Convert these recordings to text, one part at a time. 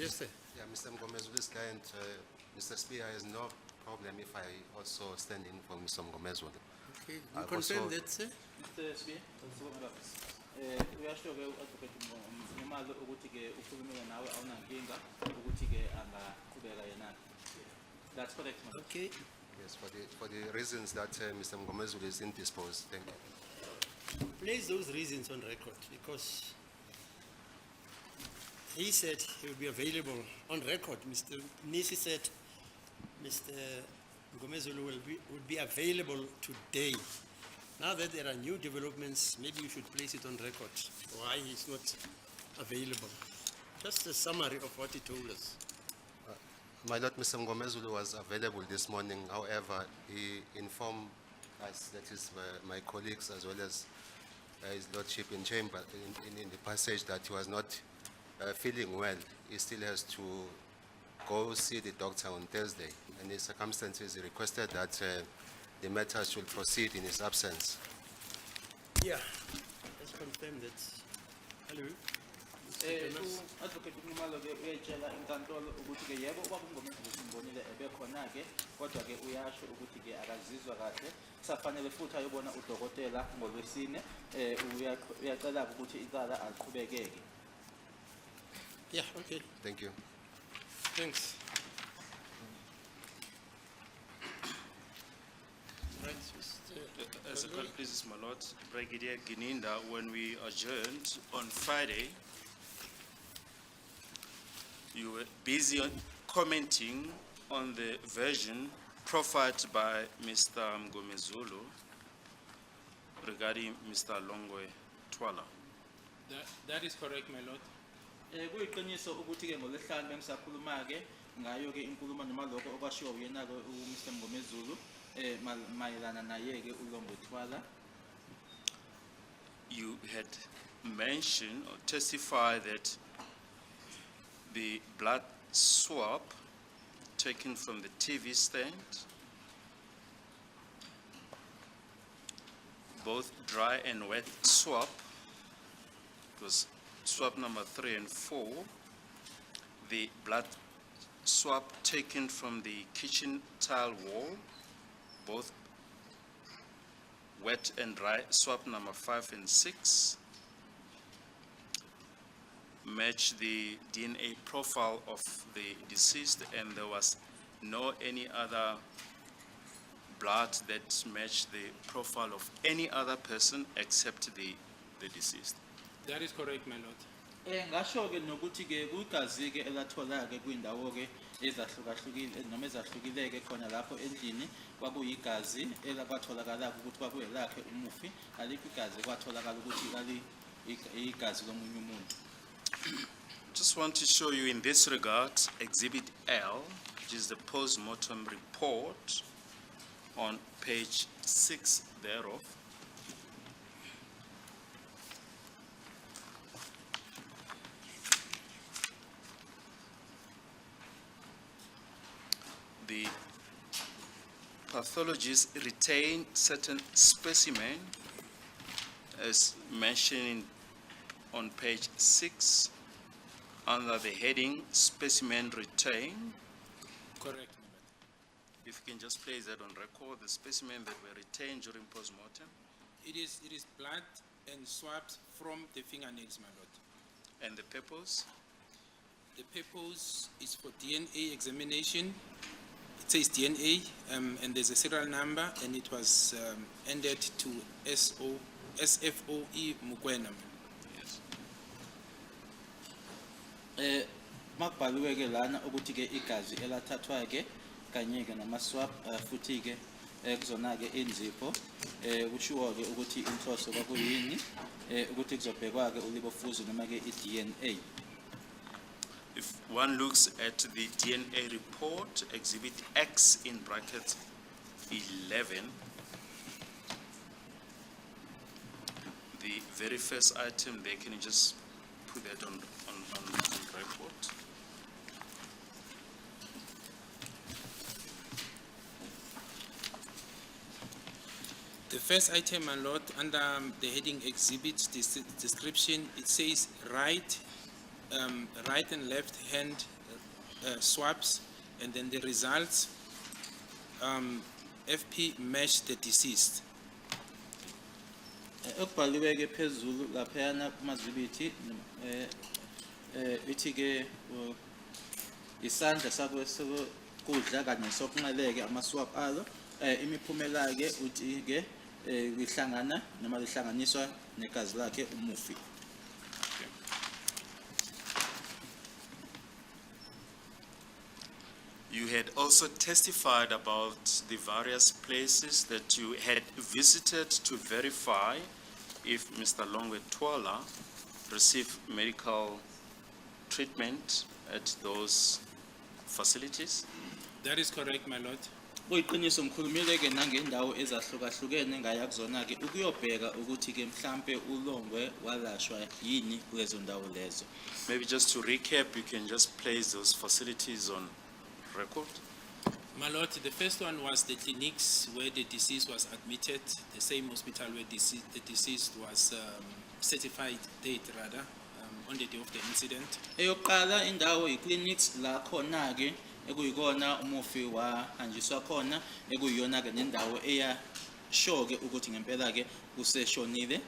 Yes, sir. Yeah, Mr. Mgomezuli's client, Mr. Spear, has no problem if I also stand in for Mr. Mgomezulu. Okay, you I've confirm also- that, sir? Mr. Spear, uyasho ke u-advocate Nxumalo ukuthi ke ukhulumile nawe awunankinga ukuthi ke angaqhubeka yena. That's correct, ma'am. Okay. Yes, for the reasons that Mr. Mgomezulu is indisposed. Thank you. Place those reasons on record because he said he will be available on record. Mr. Nisi said Mr. Ngomezulu will be available today. Now that there are new developments, maybe you should place it on record why he's not available. Just a summary of what he told us. My Lord, Mr. Mgomezulu was available this morning. However, he informed us, that is my colleagues as well as his Lordship in chamber, in the passage, that he was not feeling well. He still has to go see the doctor on Thursday. And in circumstances, he requested that the matter should proceed in his absence. Yeah, let's confirm that. Hello? Mr. Thomas? U-advocate Nxumalo ke uyayitshela inkantolo ukuthi ke yebo ubaba uNgomezulu simbonile ebekhona ke kodwa ke uyasho ukuthi ke akazizwa kahle kusafanele futhi ayobona udokotela ngoLwesine uyacela ukuthi icala aqhubekeke. Yeah, okay, Thank you. thanks. Right, Mr. As a court pleases, my lord, Brigadier Gininda, when we adjourned on Friday, you were busy on commenting on the version proffered by Mr. Mgomezulu regarding Mr. Longwe Twala. That is correct, my lord. Kuyiqiniso ukuthi ke ngolesihlanu bengisakhuluma ke ngayo ke inkulumo noma lokho okwashiwo uyena ke uMr. Mgomezulu mayelana naye ke uLongwe Twala. You had mentioned or testified that the blood swab taken from the TV stand, both dry and wet swab, it was swab number 3 and 4, the blood swab taken from the kitchen tile wall, both wet and dry swab number 5 and 6, match the DNA profile of the deceased, and there was no any other blood that matched the profile of any other person except the deceased. That is correct, my lord. Ngasho ke nokuthi ke kugazi ke elathola ke kwindawo ke ezahlukahlukile noma ezahlukile ke khona lapho endlini kwakuyigazi elakatholakala ukuthi kwakuyelakhe umufi alikho igazi kwatholakala ukuthi igazi lomunye umuntu. Just want to show you in this regard Exhibit L, which is the post-mortem report on page 6 thereof. The pathologist retained certain specimen as mentioned on page 6 under the heading specimen retained. Correct, my lord. If you can just place that on record, the specimen that were retained during post-mortem. It is blood and swabs from the fingernails, my lord. And the purpose? The purpose is for DNA examination. It says DNA, and there's a serial number, and it was ended to SFOE Mukwena. Yes. Makubhaliwe ke lana ukuthi ke igazi elathathwa ke kanye ke nama swab futhi ke kuzona ke inzipho kushiwo ke ukuthi inhloso kwakuyini ukuthi kuzobhekwa ke ulibofuzo noma ke iDNA. If one looks at the DNA report, Exhibit X in brackets 11, the very first item there, can you just put that on record? The first item, my lord, under the heading exhibits description, it says right and left hand swabs, and then the results, FP matched the deceased. Ekubhaliwe ke phezulu laphayana kumazibithi ithi ke isandla sakho sokudla kanye sokunxeleke amaswab alo imiphumela ke uthi ke lihlangana noma lihlanganiswa negazi lakhe umufi. You had also testified about the various places that you had visited to verify if Mr. Longwe Twala received medical treatment at those facilities. That is correct, my lord. Kuyiqiniso mkhulumile ke nangendawo ezahlukahlukene ngaya kuzona ke ukuyobheka ukuthi ke mhlambe uLongwe walashwa yini kulezo ndawo lezo. Maybe just to recap, you can just place those facilities on record. My lord, the first one was the clinics where the deceased was admitted, the same hospital where the deceased was certified date rather, on the day of the incident. Eyoqala indawo clinics la khona ke ekuyikona umufi wahanjiswa khona ekuyiyona ke nendawo eya show ke ukuthi ngempela ke useshonile.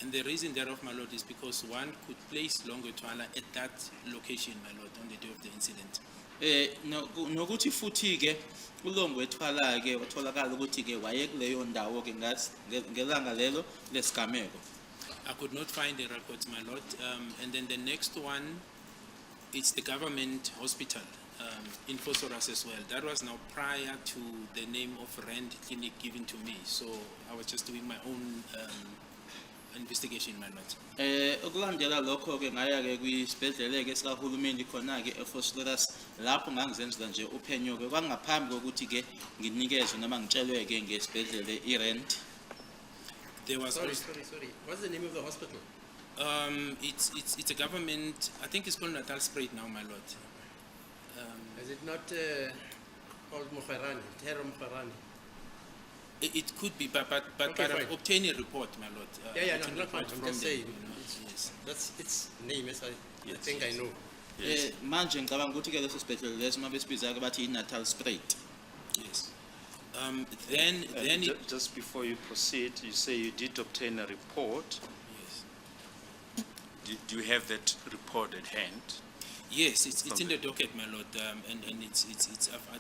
And the reason thereof, my lord, is because one could place Longwe Twala at that location, my lord, on the day of the incident. Nokuthi futhi ke uLongwe Twala ke watholakala ukuthi ke waye kuleyo ndawo ke ngelanga lelo lesigameko. I could not find the records, my lord. And then the next one, it's the government hospital in Procedural as well. That was now prior to the name of Rand Clinic given to me. So I was just doing my own investigation, my lord. Ukulandela lokho ke ngaya ke kwisibhedlela ke sikahulumeni khona ke eFosterville lapho ngangizenzela nje uphenyo ke kwangaphambi kokuthi ke nginikezwe noma ngitshelwe ke ngesibhedlela iRand. There was Sorry. also, What's the name of the hospital? it's a government, I think it's called Natal Spread now, my lord. Is it not called Mukharani, Terra Mukharani? It could be, but Okay, I've fine. obtained a report, my lord. Yeah, written no, report I'm from just them, saying. you know, yes. That's its name, yes, I Yes, think I know. Yes. Manje ngicabanga ukuthi ke leso sibhedlela leso mabesibiza ke bathi iNatal Spread. Yes. Then it, Just before you proceed, you say you did obtain a report. yes. Do you have that report at hand? Yes, it's From in the docket, my lord, and it's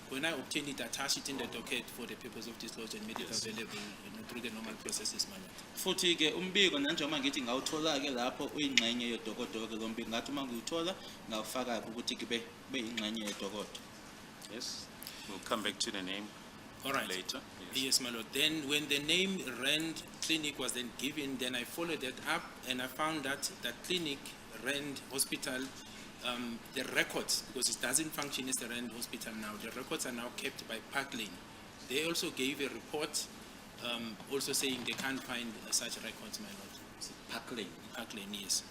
when I obtain it, attach it in the docket for the purpose of disclosure and make it Yes. available, you know, through the normal processes, my lord. Futhi ke umbiko nanjengoba ngithi ngawuthola ke lapho uyingxenye yedokodo ke lo mbiko ngathi uma ngiwuthola ngawufaka ukuthi kube ingxenye yedokodo. Yes. We'll come back to the name All right. later. Yes. Yes, my lord. Then when the name Rand Clinic was then given, then I followed that up and I found that that clinic, Rand Hospital, the records, because it doesn't function as a Rand Hospital now, the records are now kept by Park Lane. They also gave a report also saying they can't find such records, my lord. Park Lane. Park Lane, yes.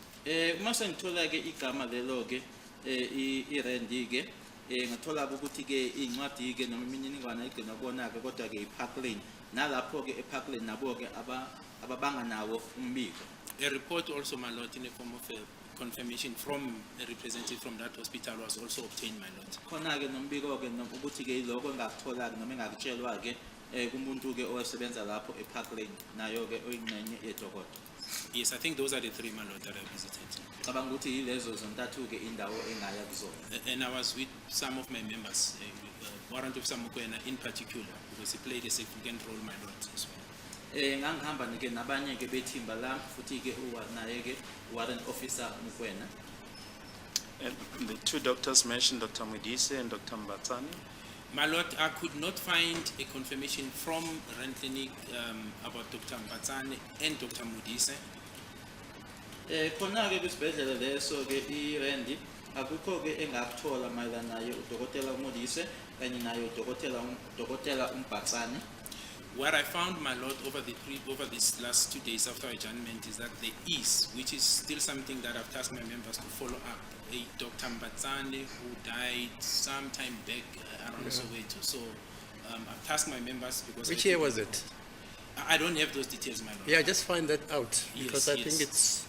Mase ngithola ke igama lelo ke iRand ke ngathola ukuthi ke incwadi ke noma imininingwane igcina kubona ke kodwa ke iPark Lane nalapho ke ePark Lane nabo ke ababanga nawo umbiko. A report also, my lord, in the form of a confirmation from a representative from that hospital was also obtained, my lord. Khona ke nombiko ke ukuthi ke lokho engakuthola noma engakutshelwa ke kumuntu ke owasebenza lapho ePark Lane nayo ke oyingxenye yedokodo. Yes, I think those are the three, my lord, that I visited. Cabanga ukuthi yilezo zontathu ke indawo engaya kuzona. And I was with some of my members, Warrant Officer Mukwena in particular, because he played a significant role, my lord, as well. Ngangihamba ke nabanye ke bethimba la futhi ke naye ke Warrant Officer Mukwena. And the two doctors mentioned, Dr. Mwidise and Dr. Mbatsani. My lord, I could not find a confirmation from Rand Clinic about Dr. Mbatsane and Dr. Modise. Khona ke kwisibhedlela leso ke iRand akukho ke engakuthola mayelana naye uDokotela Modise kanye naye uDokotela Mbatsane. What I found, my lord, over these last 2 days after adjournment is that there is, which is still something that I've tasked my members to follow up, a Dr. Mbatsane who died some time back around Soweto. So I've tasked my members because... Which year was it? I don't have those details, my lord. Yeah, just find that out, because Yes, I think yes. it's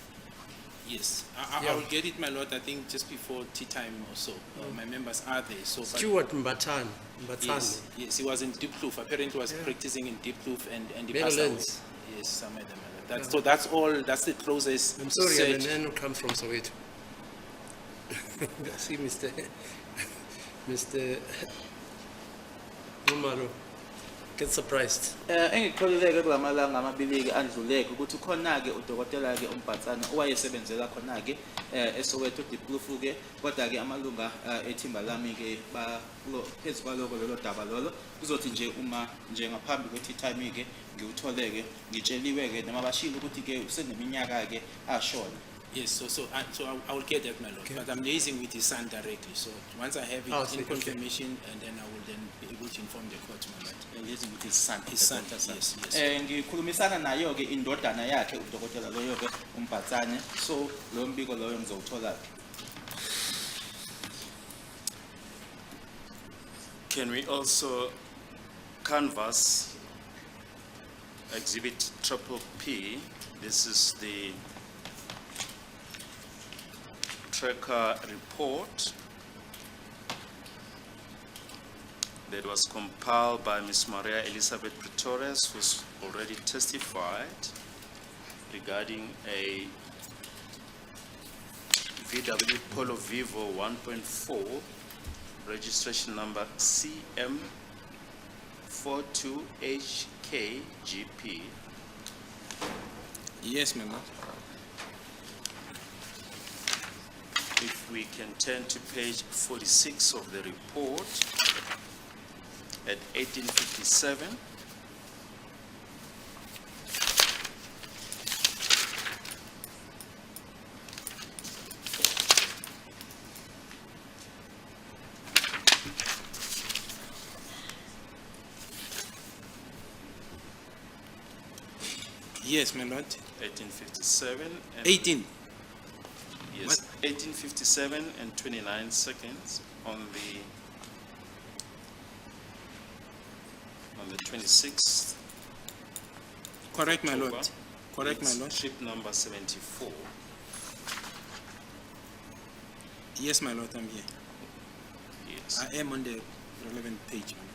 Yes, I will get it, my lord, I think just before tea time or so. My members are there, so. but- Stuart Mbatane. Yes, yes, he was in Diepkloof, apparently was practicing in Diepkloof and he passed Netherlands. away. Yes, somewhere there, my lord. So that's all, that's the closest I'm sorry, I'm a search. man who comes from Soweto. See, Mr. Umaro, get surprised. Engikholeleke kulamalanga amabili-ke andluleke ukuthi khona-ke udokotela-ke uMbatana owayesebenzela khona-ke eSoweto Diepkloof-ke, kodwa-ke amalunga ethimba lami-ke phezu kwaloko lolo daba lolo kuzothi nje uma nje ngaphambi kwe-tea time-ke ngiwuthole-ke ngitsheliwe-ke noma bashilo ukuthi-ke useneminyaka-ke ashona. Yes, so I will get that, my lord, but I'm liaising with his son directly, so once I have Oh, it see, in okay. confirmation, and then I will then be able to inform the court, my lord. Liaising with his son. His son, the daughter's yes, son. yes. Ngikhulumisana nayo-ke indodana yakhe udokotela loyo-ke uMbatane, so loyo mbiko loyo ngizowuthola-ke. Can we also canvass exhibit triple P? This is the tracker report that was compiled by Ms. Maria Elizabeth Pretorius, who's already testified regarding a VW Polo Vivo 1.4 registration number CM42HKGP. Yes, my lord. If we can turn to page 46 of the report at 1857. Yes, my lord. 1857 and 18. yes, What? 1857 and 29 seconds on the 26th. Correct, my lord. October. Correct, my It's lord. Trip number 74. Yes, my lord, I'm here. Yes. I am on the relevant page, my lord.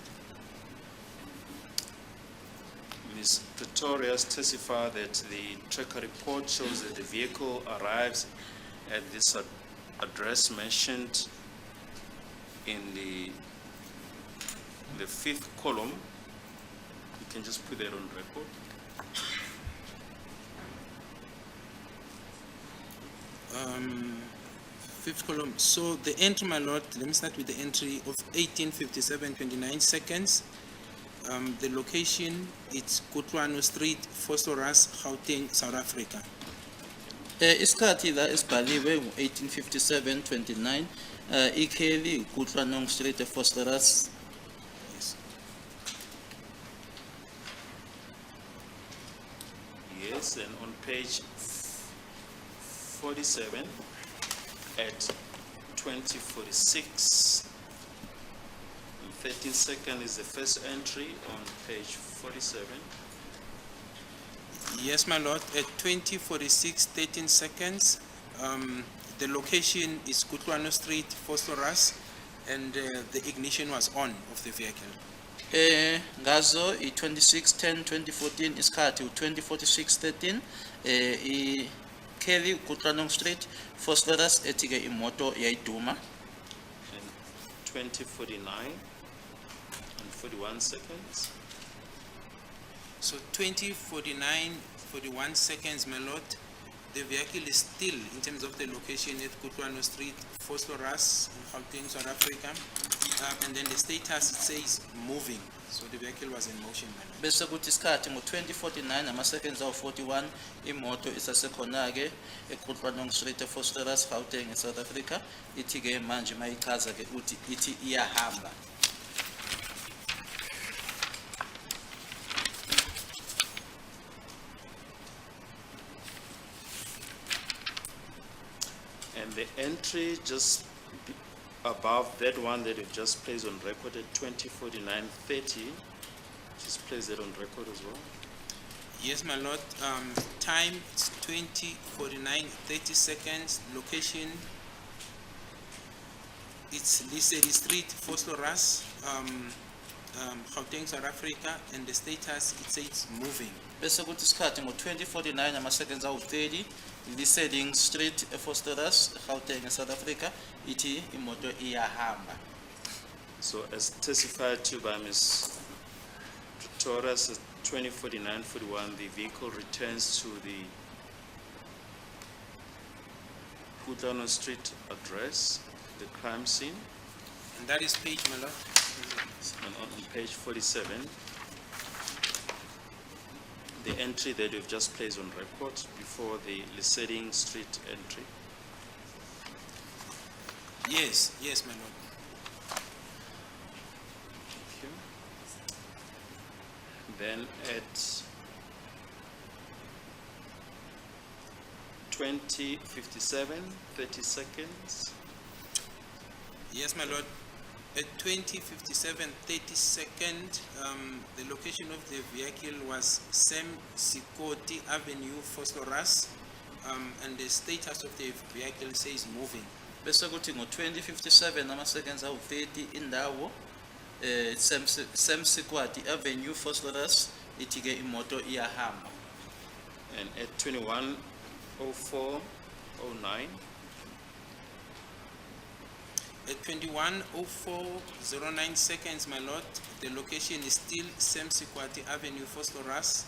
Ms. Pretorius testified that the tracker report shows that the vehicle arrives at this address mentioned in the fifth column. You can just put that on record. Fifth column. So the entry, my lord, let me start with the entry of 1857, 29 seconds. The location, it's Kutlwano Street, Phosphorus, Gauteng, South Africa. Isikhathi la esibhaliwe ngu-1857-29 ikheli Kutlwanong Street eFosterus. Yes. Yes, and on page 47 at 2046, 13 second is the first entry on page 47. Yes, my lord, at 2046, 13 seconds, the location is Kutlwano Street, Phosphorus, and the ignition was on of the vehicle. Ngazo i-2610 2014 isikhathi u-2046-13 ikheli Kutlwanong Street Phosphorus ethi-ke imoto yayiduma. And 2049 and 41 seconds. So 2049, 41 seconds, my lord. The vehicle is still, in terms of the location, at Kutlwano Street, Phosphorus, in Gauteng, South Africa. And then the status, it says moving. So the vehicle was in motion, my lord. Bese kuthi isikhathi ngo-2049 ama-seconds awu-41 imoto isasekhona-ke eKutlwanong Street eFosterus Gauteng eSouth Africa ithi-ke manje mayichaza-ke uthi ithi iyahamba. And the entry just above that one that you just placed on record at 2049-30, just place that on record as well. Yes, my lord. Time is 20:49, 30 seconds. Location, it's Lisedi Street, Vosloorus, Gauteng, South Africa, and the status, it says moving. Bese kuthi isikhathi ngo-20:49 ama-seconds awu-30 Liseding Street eFosterus, Gauteng, South Africa, ithi imoto iyahamba. So as testified to by Ms. Pretoria, 20:49:41, the vehicle returns to the Kutlano Street address, the crime scene, And that is page, my lord. and on page 47, the entry that we've just placed on record before the Liseding Street entry. Yes, yes, my lord. Thank you. Then at 20:57, 30 seconds, Yes, my lord. At 20:57, 30 seconds, the location of the vehicle was Sam Sikoti Avenue, Vosloorus, and the status of the vehicle says moving. Bese kuthi ngo-20:57 ama-seconds awu-30 indawo Sam Sikwati Avenue, Vosloorus, ithi-ke imoto iyahamba. and at 21:04:09, At 21:04:09 seconds, my lord, the location is still Sam Sikwati Avenue, Vosloorus,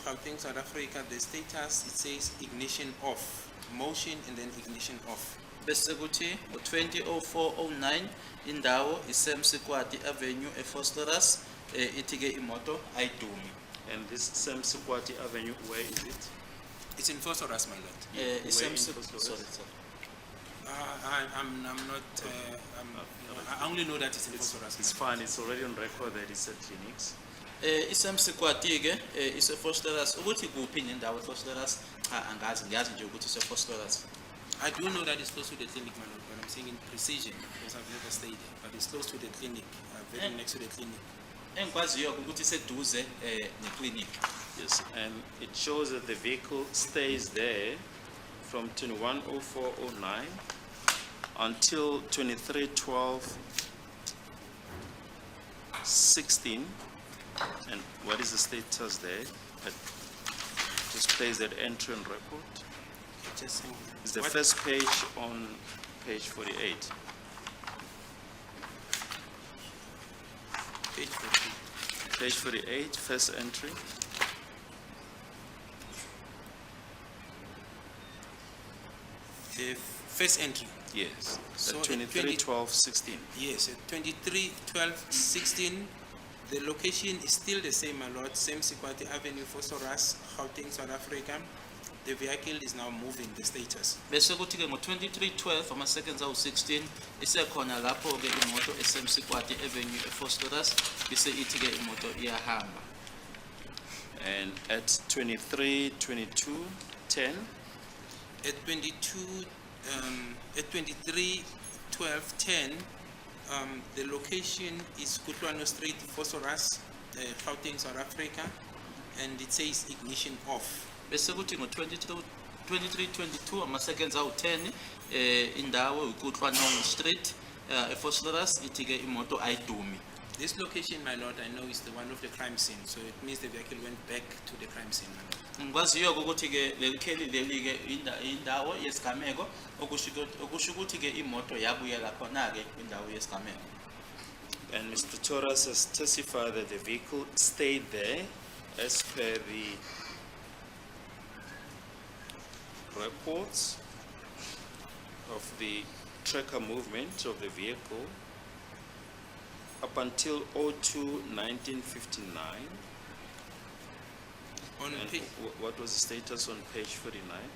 Gauteng, South Africa. The status, it says ignition off, motion and then ignition off. Bese kuthi ngo-20:04:09 indawo Sam Sikwati Avenue eFosterus, ithi-ke imoto ayidumi. and this Sam Sikwati Avenue, where is it? It's in Vosloorus, my lord. Sam in Sik- Vosloorus? sorry, sorry. I'm not, I only know that it's in Vosloorus. It's fine, it's already on record that it's at clinics. Sam Sikwati-ke ise-Vosloorus, ukuthi kuphi nendawo eFosterus cha angazi, ngiyazi nje ukuthi ise-Vosloorus. I do know that it's close to the clinic, my lord, but I'm saying in precision because I've never stayed there. But it's close to the clinic, very next to the clinic. Engikwaziyo ukuthi iseduze neclinic. Yes, and it shows that the vehicle stays there from 21:04:09 until 23:12:16. And what is the status there? Just place that entry on record. Just saying. It's the What- first page on page 48. Page 14. Page 48, first entry. The first entry. Yes, So at at 23:12:16. Yes, at 23:12:16, the location is still the same, my lord, same Sikwati Avenue, Vosloorus, Gauteng, South Africa. The vehicle is now moving, the status. Bese kuthi-ke ngo-23:12 ama-seconds awu-16 isekhona lapho-ke imoto eSam Sikwati Avenue eFosterus bese ithi-ke imoto iyahamba. And at 23:22:10, At 23:12:10, the location is Kutlwano Street, Vosloorus, Gauteng, South Africa, and it says ignition off. Bese kuthi ngo-23:22 ama-seconds awu-10 indawo uKutlwanong Street eFosterus ithi-ke imoto ayidumi. This location, my lord, I know is the one of the crime scene, so it means the vehicle went back to the crime scene, my lord. Ngikwaziyo ukuthi-ke leli kheli leli-ke indawo yesigameko okusho ukuthi-ke imoto yabuyela khona-ke indawo yesigameko. and Ms. Pretoria has testified that the vehicle stayed there as per the reports of the tracker movement of the vehicle up until 02/1959. On And page, what was the status on page 49?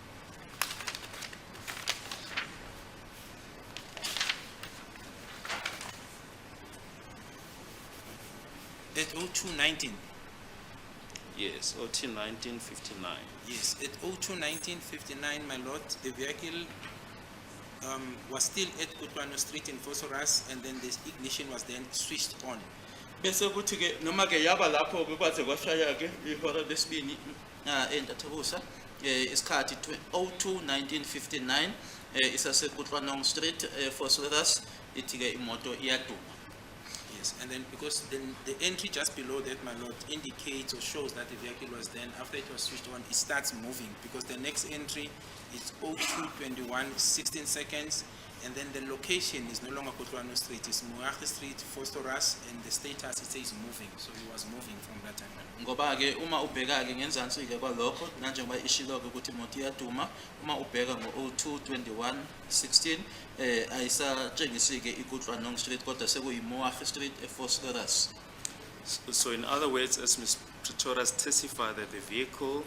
at 02:19, Yes, 02/1959. yes, at 02:19:59, my lord, the vehicle was still at Kutlwano Street in Vosloorus, and then the ignition was then switched on. Bese kuthi ke noma ke yaba lapho ke kwaze kwashaya ke ihora lesibini entathakusa isikhathi 02-1959 isasekutlwanong Street Vosloorus ithi ke imoto iyaduma. Yes, and then because then the entry just below that, my lord, indicates or shows that the vehicle was then, after it was switched on, it starts moving because the next entry is 02:21, 16 seconds, and then the location is no longer Kotlwano Street, it's Muache Street, Vosloorus, and the status it says moving, so he was moving from that time. Ngoba ke uma ubheka ke ngenzansi ke kwalokho nanjengoba ishilo ke ukuthi imoto iyaduma uma ubheka ngo-02-21-16 ayisatshengisi ke iKutlwanong Street kodwa sekuyiMoache Street eVosloorus. So in other words, as Ms. Pretoria testified that the vehicle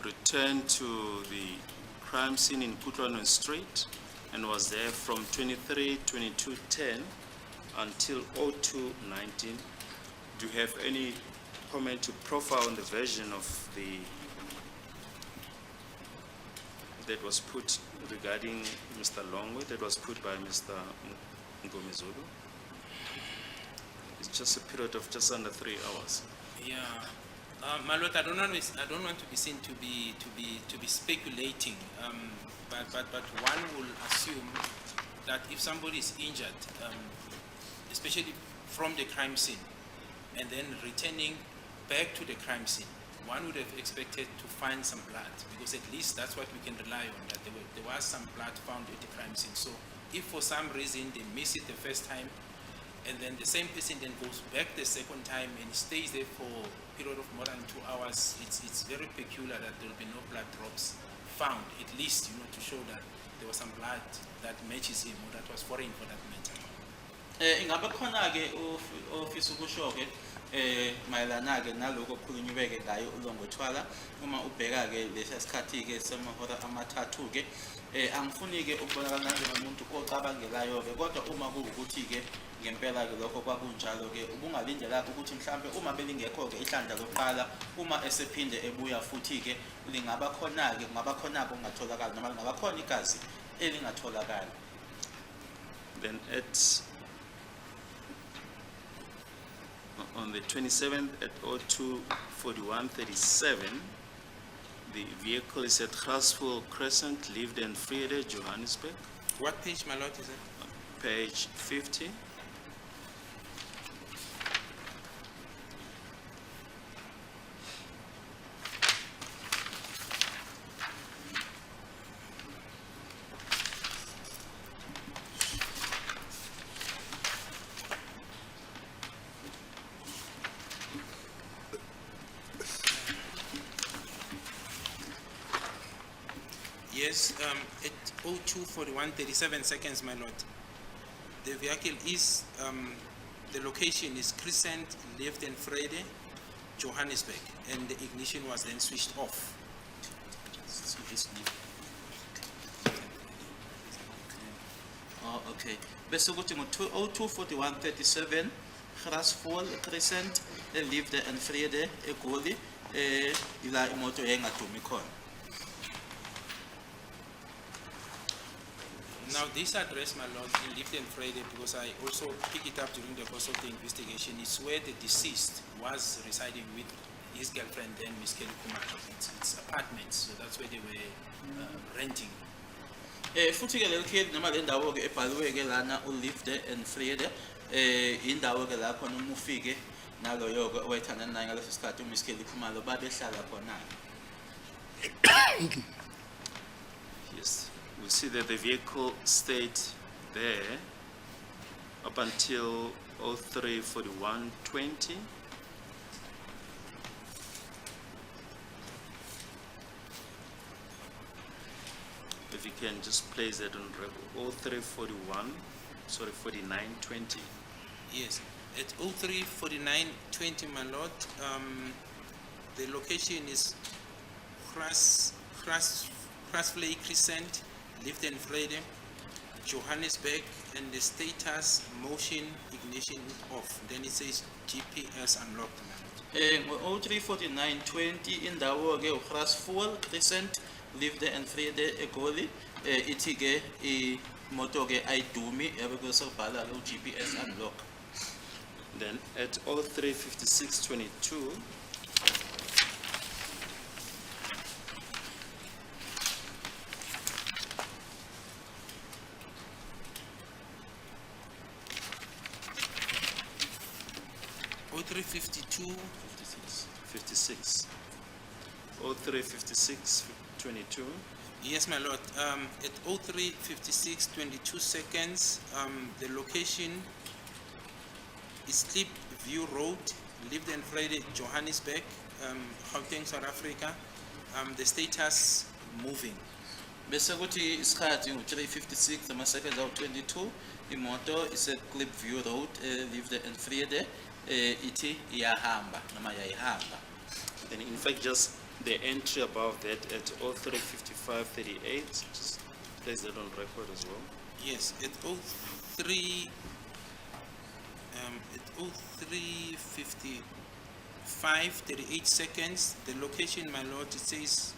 returned to the crime scene in Kutlwanong Street and was there from 23-22-10 until 02-19. Do you have any comment to profile on the version of the that was put regarding Mr. Longwe, that was put by Mr. Ngomezulu? It's just a period of just under 3 hours. Yeah, my lord, I don't want to be seen to be speculating, but one will assume that if somebody is injured, especially from the crime scene, and then returning back to the crime scene, one would have expected to find some blood, because at least that's what we can rely on, that there was some blood found at the crime scene. So if for some reason they miss it the first time, and then the same person then goes back the second time and stays there for a period of more than 2 hours, it's very peculiar that there will be no blood drops found, at least, to show that there was some blood that matches him, or that was foreign for that matter. Ingabe khona ke office ukusho ke mayelana ke naloko okukhulunywe ngayo uLongwethwala uma ubheka ke lesi sikhathi ke semahora amathathu ke angifuni ke ukubonakala njengomuntu ocabangelayo ke kodwa uma kuwukuthi ke ngempela ke lokho kwakunjalo ke ubungalindela ukuthi mhlambe uma belingekho ke ihlandla lokuqala uma esephinde ebuya futhi ke lingaba khona ke ngaba khona kungatholakala noma ngaba khona igazi elingatholakala. Then on the 27th at 02:41:37, the vehicle is at Grasville Crescent, Lived and Vrede, Johannesburg. What page, my lord, is it? Page 50. Yes, at 02:41:37 seconds, my lord. The vehicle is, the location is Crescent, Lived and Vrede, Johannesburg, and the ignition was then switched off. Oh, okay. Bese kuthi ngo-02:41:37 Grasville Crescent Lived and Vrede eGoli ila imoto engadumi khona. Now, this address, my lord, in Lived and Vrede, because I also picked it up during the course of the investigation, is where the deceased was residing with his girlfriend and Miss Kelly Kumar. It's apartments, so that's where they were renting. Futhi ke leli noma le ndawo ke ebhaliwe ke lana uLived and Vrede indawo ke la khona uma ufike naloyo ke owayethandana naye ngaleso sikhathi uMiss Kelly Khumalo babehlala khona. Yes, we see that the vehicle stayed there up until 03:41:20. If you can just place that on record, 49:20. Yes, at 03:49:20, my lord, the location is Grasville Crescent, Lived and Vrede, Johannesburg, and the status motion ignition off. Then it says GPS unlocked, my lord. Ngo-03:49:20 indawo ke uGrasville Crescent Lived and Vrede eGoli ithi ke imoto ke ayidumi yabe kusebhala ke uGPS unlock. Then at 03:56:22, O three 52. 56, 03:56:22, Yes, my lord. At 03:56:22 seconds, the location is Sleep View Road, Lived and Friday, Johannesburg, Gauteng, South Africa. The status moving. Bese kuthi isikhathi ngu-3:56 ama-seconds awu-22 imoto ise-Clip View Road Lived and Friday ithi iyahamba noma yayihamba. then in fact just the entry above that at 03:55:38, just place that on record as well. Yes, at 03:55:38 seconds, the location, my lord, it says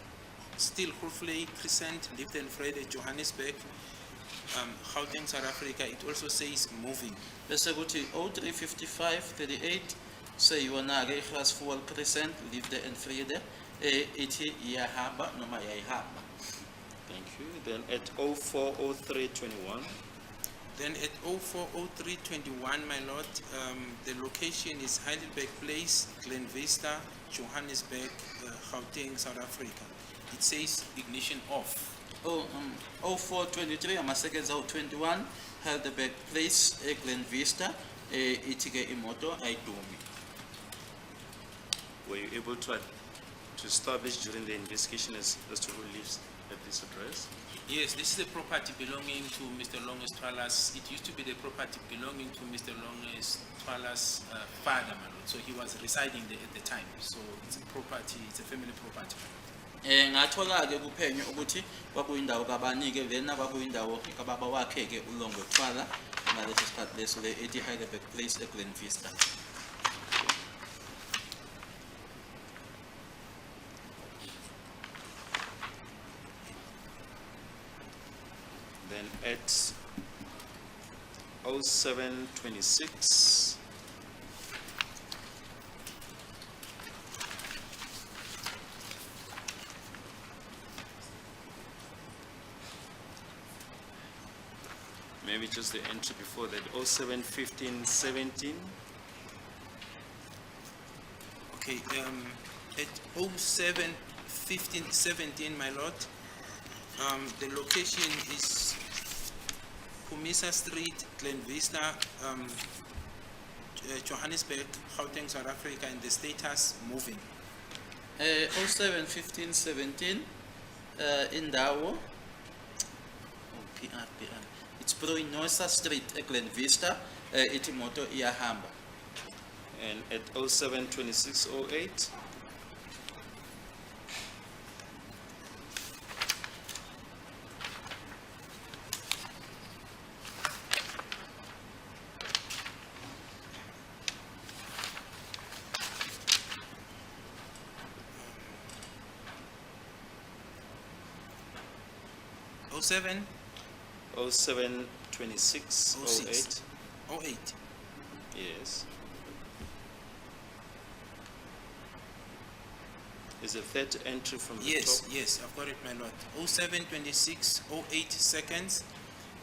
still Hofley Crescent, Lived and Friday, Johannesburg, Gauteng, South Africa. It also says moving. Bese kuthi 03:55:38 seyiyona-ke i-Grasfuel Crescent Lived and Friday ithi iyahamba noma yayihamba. Thank you. Then at 04:03:21, Then at 04:03:21, my lord, the location is Heidelberg Place, Glen Vista, Johannesburg, Gauteng, South Africa. It says ignition off. 04:23 ama-seconds awu-21 Heidelberg Place eGlen Vista ithi-ke imoto ayidumi. were you able to establish during the investigation as to who lives at this address? Yes, this is the property belonging to Mr. Longes Twala's. It used to be the property belonging to Mr. Longes Twala's father, my lord. So he was residing there at the time. So it's a property, it's a family property, my lord. Ngathola-ke kuphenyo ukuthi kwakuyindawo kabani-ke lena kwakuyindawo kababa wakhe-ke uLongo Twala ngaleso sikhathi leso le ethi Heidelberg Place eGlen Vista. Then at 07:26, maybe just the entry before that, 07:15:17. Okay, at 07:15:17, my lord, the location is Kumisa Street, Glen Vista, Johannesburg, Gauteng, South Africa, and the status moving. 07:15:17 indawo PR it's Proinosa Street eGlen Vista ithi imoto iyahamba. And at 07:26:08, Oh 07, 07:26:08. 08. Yes. Is the third entry from the Yes, top? yes, I've got it, my lord. 07:26:08 seconds.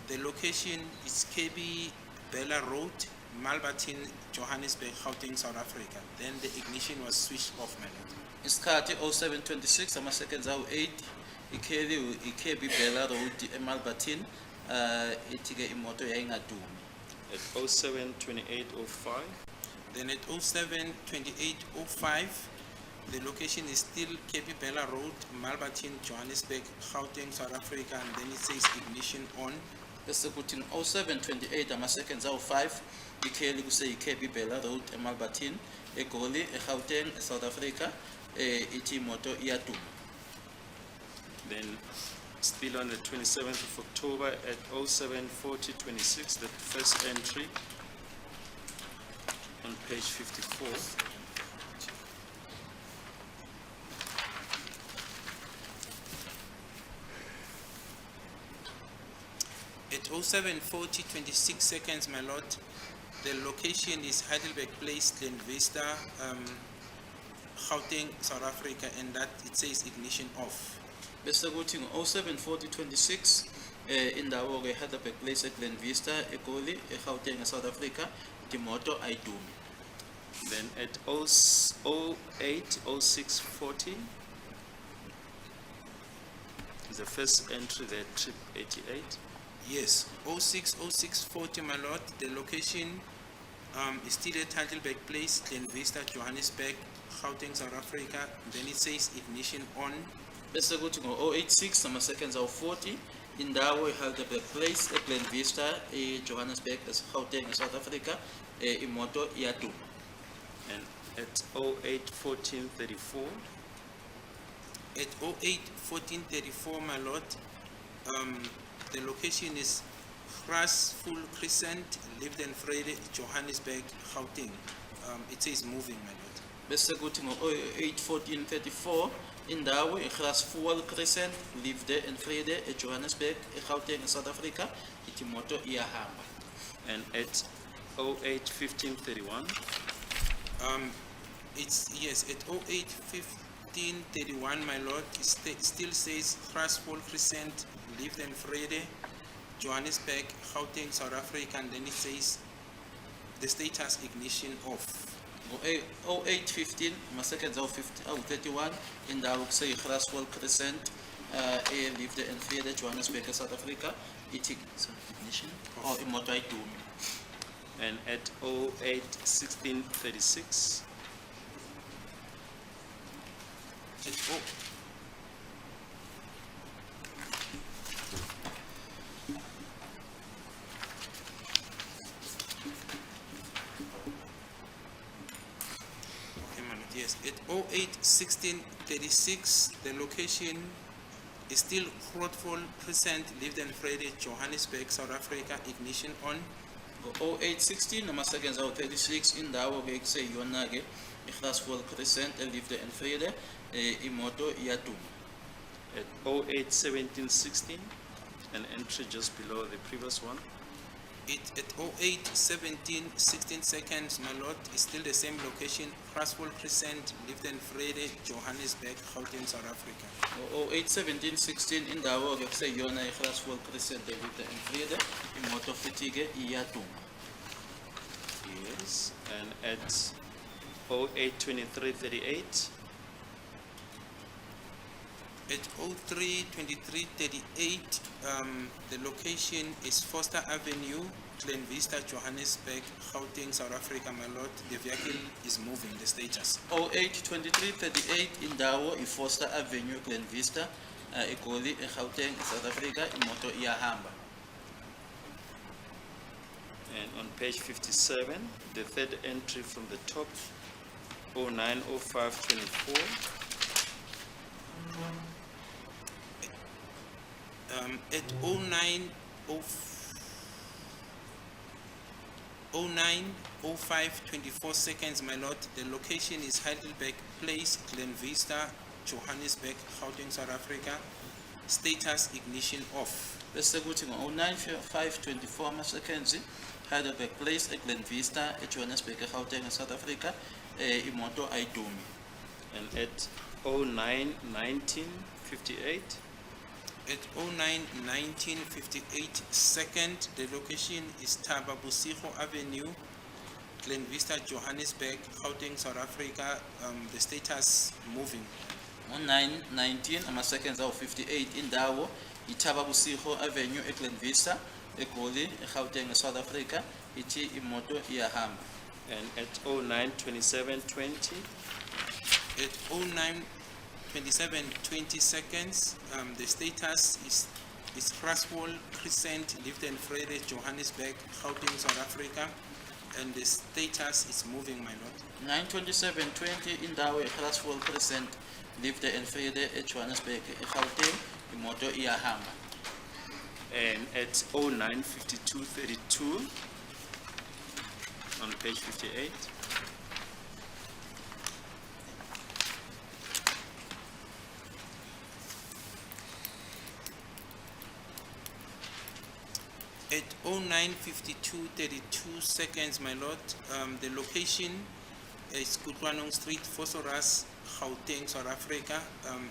The location is KB Bella Road, Malbertin, Johannesburg, Gauteng, South Africa. Then the ignition was switched off, my lord. Isikhathi 07:26 ama-seconds awu-8 iKB Bella Road eMalbertin ithi-ke imoto yayingadumi. At 07:28:05, Then at 07:28:05, the location is still KB Bella Road, Malbertin, Johannesburg, Gauteng, South Africa, and then it says ignition on. Bese kuthi 07:28 ama-seconds awu-5 ikheli kuseyi-KB Bella Road eMalbertin eGoli eGauteng eSouth Africa ithi imoto iyaduma. then still on the 27th of October at 07:40:26, the first entry on page 54. At 07:40:26 seconds, my lord, the location is Heidelberg Place, Glen Vista, Gauteng, South Africa, and that it says ignition off. Bese kuthi ngo-07:40:26 indawo ke Heidelberg Place eGlen Vista eGoli eGauteng eSouth Africa imoto ayidumi. Then at 08:06:40 is the first entry there, trip 88. Yes, 06:06:40, my lord. The location is still at Heidelberg Place, Glen Vista, Johannesburg, Gauteng, South Africa. Then it says ignition on. Bese kuthi ngo-086 ama-seconds awu-40 indawo eHeidelberg Place eGlen Vista eJohannesburg eGauteng eSouth Africa imoto iyaduma. And at 08:14:34 At 08:14:34, my lord, the location is Grasfull Crescent, Linden Vrede, Johannesburg, Gauteng. It says moving, my lord. Bese kuthi ngo-08:14:34 indawo eGrasfull Crescent, Liefde en Vrede eJohannesburg eGauteng eSouth Africa ithi imoto iyahamba. and at 08:15:31 It's, yes, at 08:15:31, my lord, it still says Grasfull Crescent, Liefde en Vrede, Johannesburg, Gauteng, South Africa, and then it says the status ignition off. Ngo-08:15 ama-seconds awu-31 indawo kuseyi-Grasfull Crescent Liefde en Vrede Johannesburg eSouth Africa ithi ignition or imoto ayidumi. and at 08:16:36 At yes, at 08:16:36, the location is still Grasfull Crescent, Liefde en Vrede, Johannesburg, South Africa, ignition on. Ngo-08:16 ama-seconds awu-36 indawo ke kuseyiyona-ke iGrasfull Crescent eLiefde en Vrede imoto iyaduma. at 08:17:16 an entry just below the previous one. At 08:17:16 seconds, my lord, is still the same location, Grasfull Crescent, Liefde en Vrede, Johannesburg, Gauteng, South Africa. Ngo-08:17:16 indawo ke kuseyiyona iGrasfull Crescent eLiefde en Vrede imoto futhi-ke iyaduma. Yes, and at 08:23:38 At 03:23:38, the location is Foster Avenue, Glen Vista, Johannesburg, Gauteng, South Africa, my lord. The vehicle is moving, the status. 08:23:38 indawo iFoster Avenue Glen Vista eGoli eGauteng eSouth Africa imoto iyahamba. and on page 57 the third entry from the top 09:05:24 At 09:05:24 seconds, my lord, the location is Heidelberg Place, Glen Vista, Johannesburg, Gauteng, South Africa. Status ignition off. Bese kuthi ngo-09:05:24 ama-seconds Heidelberg Place eGlen Vista eJohannesburg eGauteng eSouth Africa imoto ayidumi. and at 09:19:58 At 09:19:58 second, the location is Thaba Bosigo Avenue, Glen Vista, Johannesburg, Gauteng, South Africa. The status moving. Ngo-9:19 ama-seconds awu-58 indawo iThaba Bosigo Avenue eGlen Vista eGoli eGauteng eSouth Africa ithi imoto iyahamba. and at 09:27:20 At 09:27:20 seconds, the status is Grasfull Crescent, Liefde en Vrede, Johannesburg, Gauteng, South Africa, and the status is moving, my lord. 9:27:20 indawo eGrasfull Crescent Liefde en Vrede eJohannesburg eGauteng imoto iyahamba. and at 09:52:32 on page 58 At At 09:52:32 seconds, my lord, the location is Kutwanong Street, Phosphorus, Gauteng, South Africa.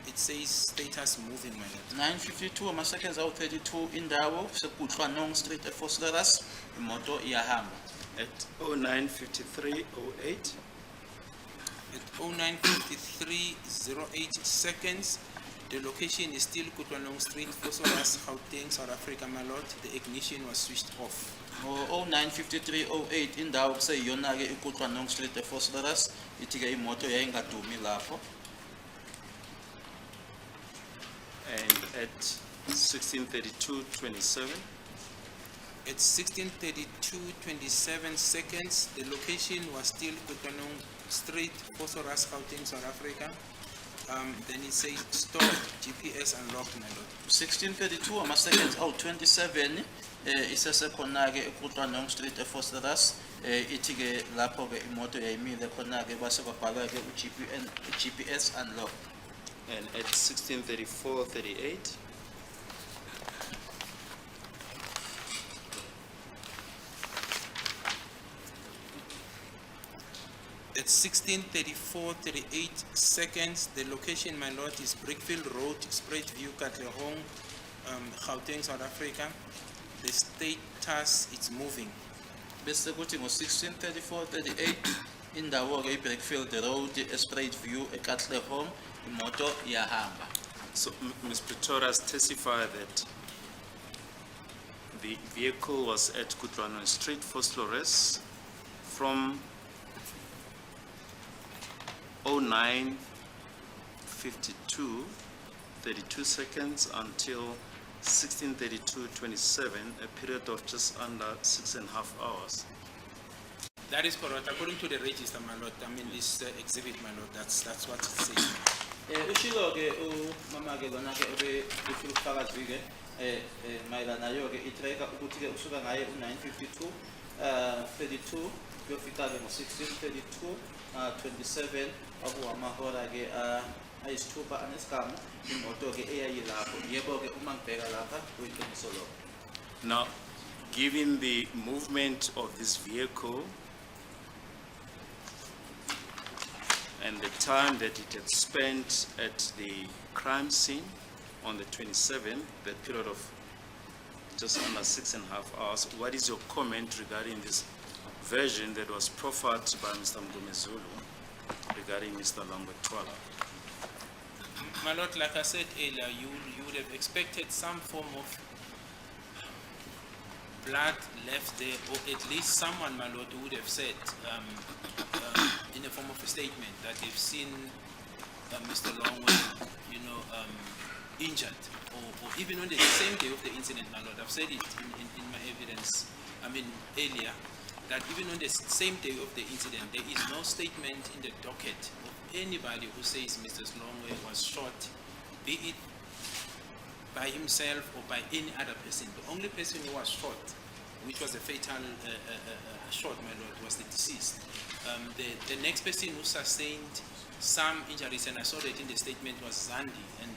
It says status moving, my lord. 9:52 ama-seconds awu-32 indawo sekutshwanong street ephosphorus imoto iyahamba. At 09:53:08, At 09:53:08 seconds, the location is still Kutwanong Street, Phosphorus, Gauteng, South Africa, my lord. The ignition was switched off. ngo-09:53:08 indawo kuseyiyona-ke ikutshwanong street ephosphorus ithi-ke imoto yayingadumi lapho. and at 16:32:27, At 16:32:27 seconds, the location was still Kutwanong Street, Phosphorus, Gauteng, South Africa. Then it says stored, GPS unlocked, my lord. 16:32 ama-seconds awu-27 isesekhona-ke ekutshwanong street ephosphorus ithi-ke lapho-ke imoto yayimile khona-ke base kwabhalwa-ke u-GPS unlock. and at 16:34:38, At 16:34:38 seconds, the location, my lord, is Brickfield Road, Spread View, Katlehong, Gauteng, South Africa. The status, it's moving. Bese kuthi ngo-16:34:38 indawo-ke i-Brickfield Road e-Straight View eKatlehong imoto iyahamba. so Ms. Pretoria has testified that the vehicle was at Kutwanong Street, Phosphorus, from 09:52:32 seconds until 16:32:27, a period of just under 6.5 hours. That is correct. According to the register, my lord, I mean this exhibit, my lord, that's what it says. Ushilo-ke umama-ke lona-ke obefuna ubufakazi-ke mayelana nayo-ke i-tracker ukuthi-ke usuka ngaye u-9:52:32 kuyofika-ke ngo-16:32:27 akuwamahora-ke ayisithupha anesigamu imoto-ke eyayilapho. Yebo-ke uma ngibheka lapha kuyiqiniso lokho. Now, given the movement of this vehicle and the time that it had spent at the crime scene on the 27th, that period of just under 6.5 hours, what is your comment regarding this version that was proffered by Mr. Mngomezulu regarding Mr. Longwe Twala? My lord, like I said earlier, you would have expected some form of blood left there, or at least someone, my lord, would have said in the form of a statement that they've seen Mr. Longwe, injured, or even on the same day of the incident, my lord. I've said it in my evidence, earlier, that even on the same day of the incident, there is no statement in the docket of anybody who says Mr. Longwe was shot, be it by himself or by any other person. The only person who was shot, which was a fatal shot, my lord, was the deceased. The next person who sustained some injuries, and I saw that in the statement, was Zandi, and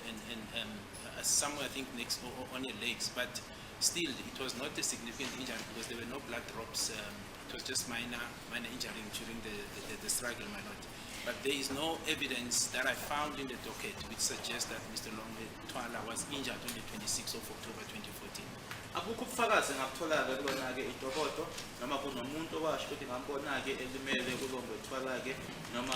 somewhere, I think, next or on your legs, but still, it was not a significant injury because there were no blood drops. It was just minor injury during the struggle, my lord. But there is no evidence that I found in the docket which suggests that Mr. Longwe Twala was injured on the 26th of October 2014. Akukho ubufakazi engabuthola-ke kulona-ke idokodo noma kunomuntu owasho ukuthi ngambona-ke elimele kulongo ethwala-ke noma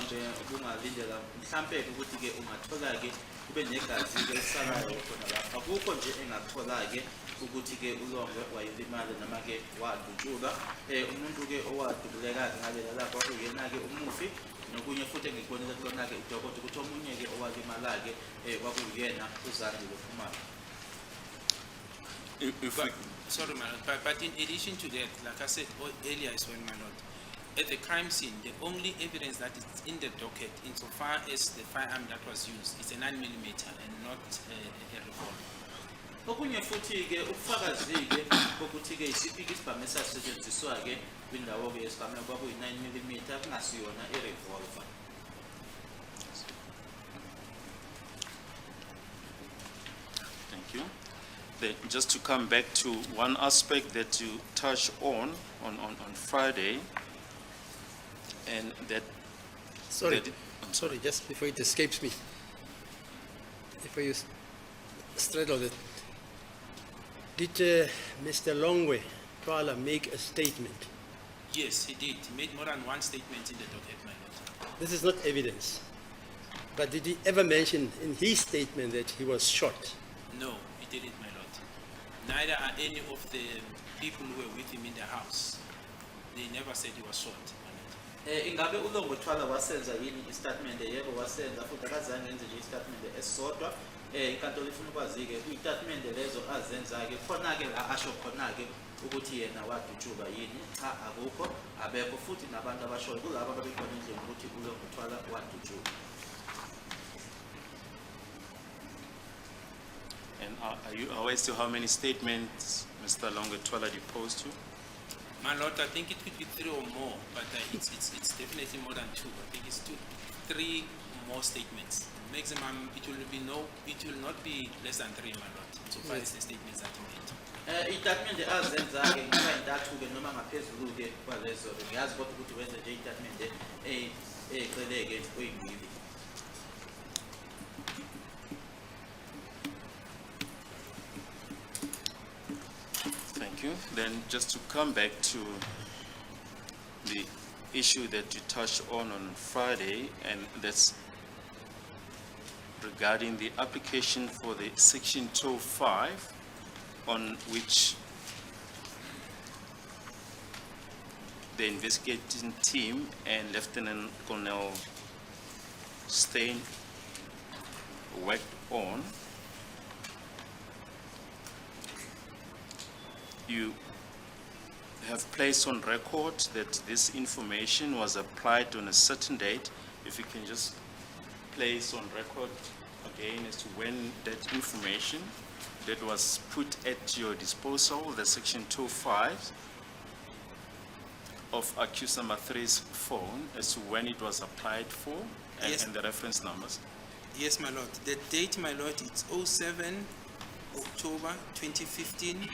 bungalindela mhlampe-ke ukuthi-ke ungathola-ke kube negazi-ke elisalayo khona lapha. Akukho nje engakuthola-ke ukuthi-ke ulongwe wayelimale noma-ke wadutshulwa. Umuntu-ke owadubuleka-ke ngalela lapho kwakuyena-ke umufi, nokunye futhi engikubonile kulona-ke idokodo ukuthi omunye-ke owalimala-ke kwakuyena uZandi Lufumane. Sorry, my lord, but in addition to that, like I said earlier as well, my lord, at the crime scene, the only evidence that is in the docket, insofar as the firearm that was used, is a 9mm and not a revolver. Okunye futhi-ke ubufakazi-ke bokuthi-ke isipiki isibhamu esasetshenziswa-ke kwindawo-ke yesigameko kwakuyi-9mm kungasiyona i-revolver. Thank you. Then just to come back to one aspect that you touched on Friday, and that. Sorry, that- I'm sorry, just before it escapes me. Before you straddle it. Did Mr. Longwe Twala make a statement? Yes, he did. He made more than one statement in the docket, my lord. This is not evidence. But did he ever mention in his statement that he was shot? No, he didn't, my lord. Neither are any of the people who were with him in the house. They never said he was shot, my lord. Ingabe uLongo Thwala wasenza yini istatement yebo wasenza futhi akazange enze nje istatement esisodwa inkantolo ifuna ukwazi ke istatement lezo azenza ke khona ke la asho khona ke ukuthi yena wadutshuka yini cha akukho abekho futhi nabantu abashoyo kulabo ababekhona endlini ukuthi uLongo Thwala wadutshuka. And are you aware as to how many statements Mr. Longwe-Twala deposed to? My lord, I think it could be 3 or more, but it's definitely more than 2. I think it's 3 more statements. Maximum, it will not be less than 3, my lord. So far as the statements that he made. Istatement azenza ke ngiba intathu ke noma ngaphezulu ke kwalezo ngiyazi kodwa ukuthi wenze nje istatement eceleke kuyimili. Thank you. Then just to come back to the issue that you touched on Friday, and that's regarding the application for the Section 205, on which the investigating team and Lieutenant Colonel Stein worked on. You have placed on record that this information was applied on a certain date. If you can just place on record again as to when that information that was put at your disposal, the Section 205 of accused number 3's phone, as to when it was applied for, and, Yes. and the reference numbers. Yes, my lord. The date, my lord, it's 07 October 2015.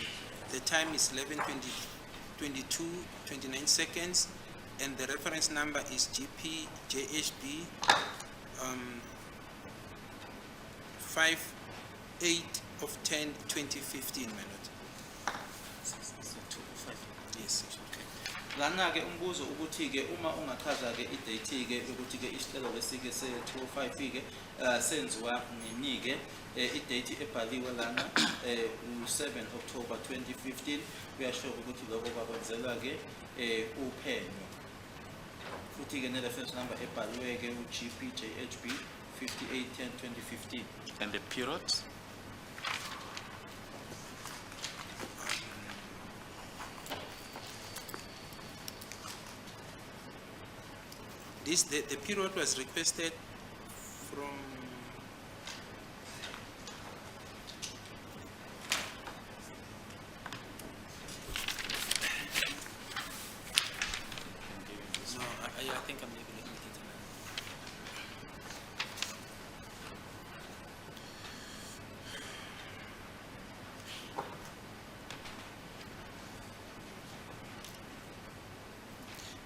The time is 11:22:29 seconds, and the reference number is GPJHB 58 of 10/2015, my lord. Yes. Lana ke umbuzo ukuthi ke uma ungachaza ke idate ke ukuthi ke isicelo lesike se-205 ke senziwa nini ke idate ebhaliwe lana u-7 October 2015 kuyasho ukuthi lokho kwakwenzelwa ke uphenyo futhi ke ne-reference number ebhaliwe ke u-GPJHB 5810/2015. And the period? The period was requested from no, I think I'm looking at it.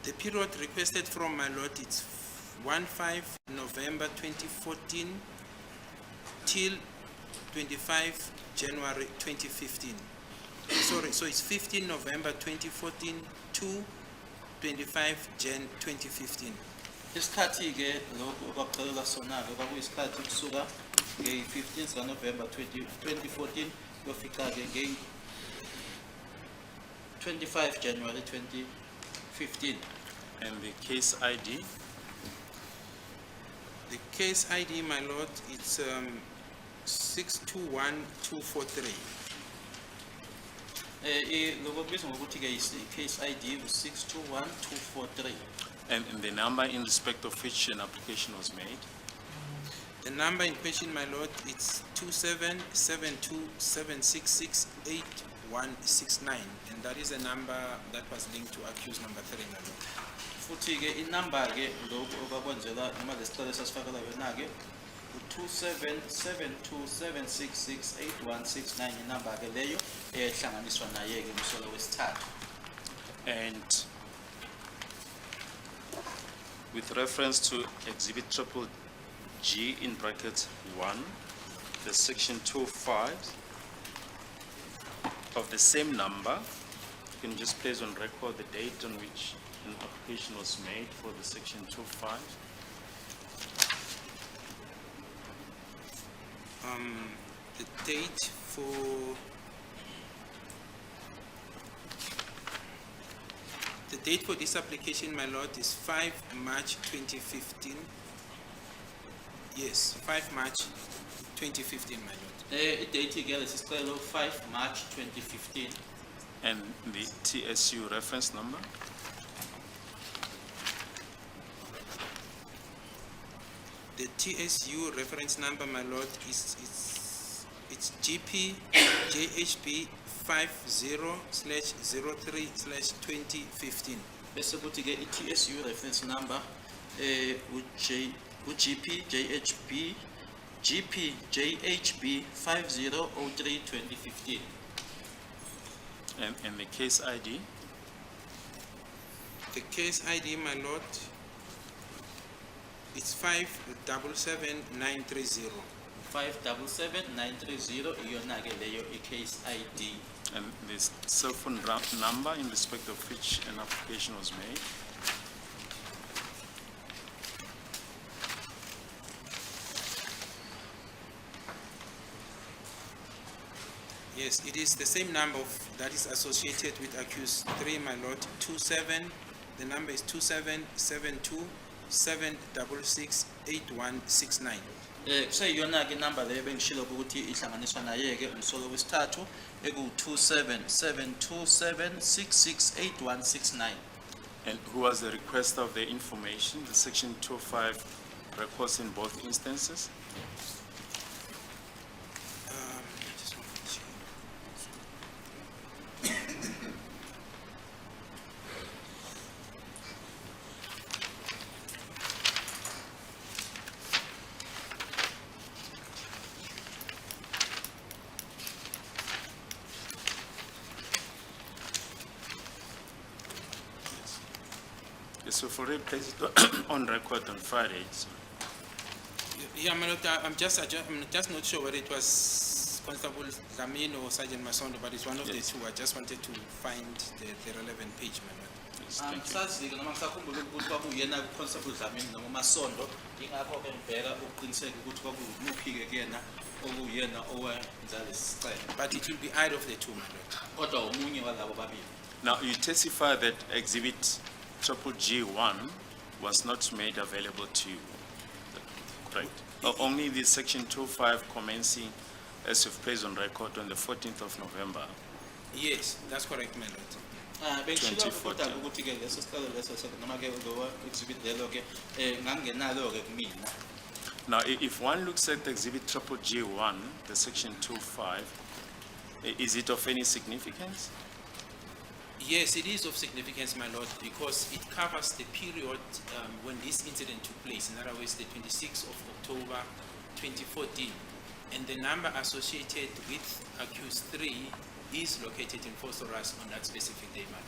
The period requested from my lord, it's 15 November 2014 till 25 January 2015. Sorry, so it's 15 November 2014 to 25 Jan 2015. Isikhathi ke lokho okwakuxolela sona ke kwakuyisikhathi kusuka nge-15 November 2014 yofika ke nge-25 January 2015. And the case ID? The case ID, my lord, it's 621243. Lokho kubizwa ngokuthi ke case ID u-621243. And the number in respect of which an application was made? The number in question, my lord, it's 277276681169, and that is a number that was linked to accused number 3, my lord. Futhi ke inamba ke lokho okwakwenzelwa noma lesicelo sasifakela yona ke u-2772766169 inamba ke leyo eyayihlanganiswa naye ke umsolo wesithathu. And with reference to Exhibit Triple G in brackets 1, the section 25 of the same number, you can just place on record the date on which an application was made for the section 25. The date for this application, my lord, is 5 March 2015. Yes, 5 March 2015, my lord. I-date ke lesicelo 5 March 2015. And the TSU reference number? The TSU reference number, my lord, it's GP JHB 50/03/2015. Bese kuthi ke i-TSU reference number u-GP JHB 50/03/2015. And the case ID? The case ID, my lord, it's 577930. 577930 iyona ke leyo i-case ID. And the cell phone number in respect of which an application was made? Yes, it is the same number that is associated with accused 3, my lord, 27, the number is 2772-766-8169. Kuseyiyona ke inamba leyo bengishilo ukuthi ihlanganiswa naye ke umsolo wesithathu eku-2772-766-8169. And who was the requester of the information? The section 205 records in both instances? I just want to check. Yes, so for it, placed it on record on Friday. So Yeah, my lord, I'm just not sure whether it was Constable Dlamini or Sergeant Masondo, but it's one of the Yes. two. I just wanted to find the relevant page, my lord. yes, thank you. Ngisazi-ke noma ngisakhumbula ukuthi kwakuyena ku-Constable Dlamini noma uMasondo, ingakho-ke ngibheka ukuqiniseka ukuthi kwakuyimuphi-ke kuyena okuyena owenza lesi sicelo. But it will be either of the two, my lord. Kodwa omunye walabo babili. Now, you testify that Exhibit Triple G1 was not made available to you, correct? Only the section 25 commencing as you've placed on record on the 14th of November. Yes, that's correct, my lord. Bengishilo 2014. kodwa ukuthi-ke leso sicelo leso noma-ke lowo exhibit lelo-ke ngangingenalo-ke kumina. Now, if one looks at Exhibit Triple G1, the section 25, is it of any significance? Yes, it is of significance, my lord, because it covers the period when this incident took place, in other words, the 26th of October 2014. And the number associated with accused 3 is located in Phosphorus on that specific day, my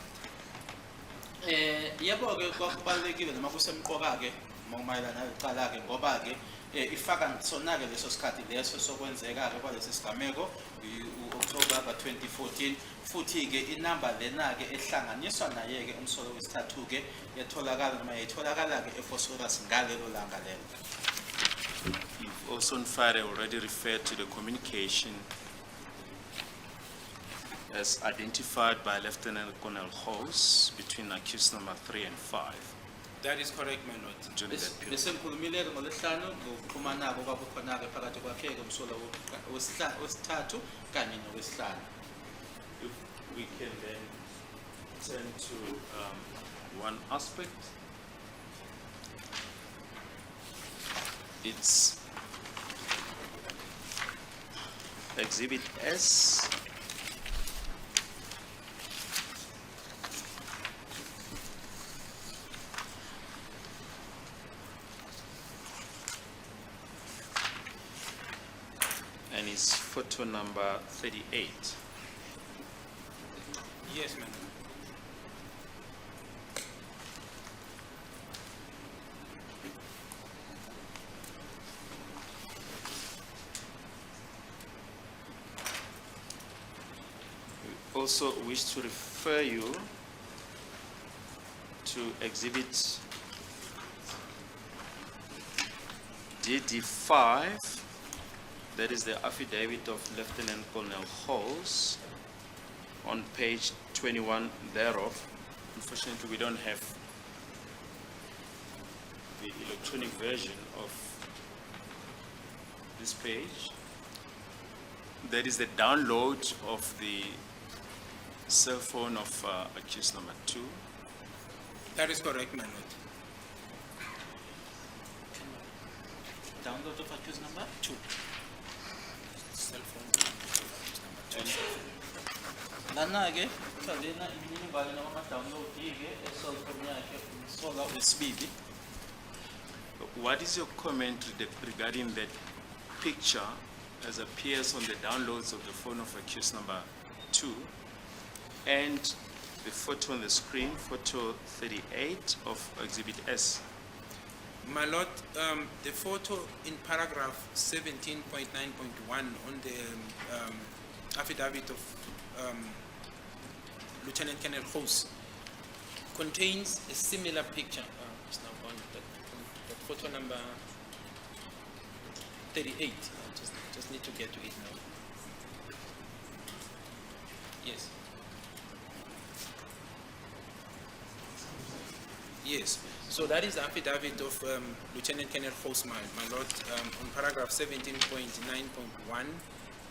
lord. Yebo-ke kwakubalulekile noma kusemqoka-ke mayelana nalicala-ke ngoba-ke ifaka sona-ke leso sikhathi leso sokwenzeka-ke kwalesi sigameko u-October ka-2014 futhi-ke inamba lena-ke ehlanganiswa naye-ke umsolo wesithathu-ke yatholakala noma yayitholakala-ke ephosphorus ngalelo langa lelo. You've also on Friday already referred to the communication as identified by Lieutenant Colonel House between accused number 3 and 5 That is correct, my lord. during that period. Bese ngikhulumile-ke ngolesihlanu ngokuxhumanako kwakukhona-ke phakathi kwakhe-ke umsolo wesithathu kanye nowesihlanu. If we can then turn to one aspect. It's Exhibit S. and it's photo number 38. Yes, madam. We also wish to refer you to exhibit DD5, that is the affidavit of Lieutenant Colonel Halls, on page 21 thereof. Unfortunately, we don't have the electronic version of this page. That is the download of the cell phone of accused number 2. That is correct, my lord. Download of accused number 2. Cell phone of accused number 2. Lana-ke khalena imininingwane noma ama-download-ke e-cellphone yakhe umsola wesibili. What is your comment regarding that picture as appears on the downloads of the phone of accused number 2 and the photo on the screen, photo 38 of Exhibit S? My lord, the photo in paragraph 17.9.1 on the affidavit of Lieutenant Colonel House contains a similar picture. It's now gone, that photo number 38. I just need to get to it now. Yes. Yes. So that is the affidavit of Lieutenant Colonel House, my lord, on paragraph 17.9.1.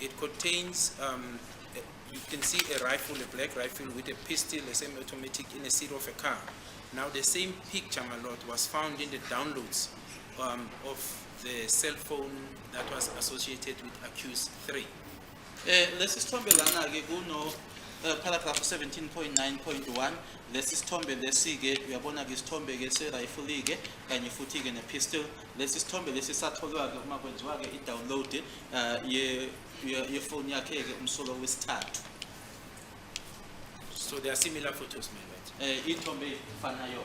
It contains, you can see a rifle, a black rifle with a pistol, a semi-automatic in a seat of a car. Now the same picture, my lord, was found in the downloads of the cell phone that was associated with accused 3. Lesi sithombe lana-ke kuno paragraph 17.9.1. Lesi sithombe lesi-ke uyabona-ke isithombe-ke se-rifle-ke kanye futhi-ke ne-pistol. Lesi sithombe lesi satholwa-ke uma kwenziwa-ke i-download yefoni yakhe-ke umsolo wesithathu. So they are similar photos, my lord. Iy'thombe ey'fanayo.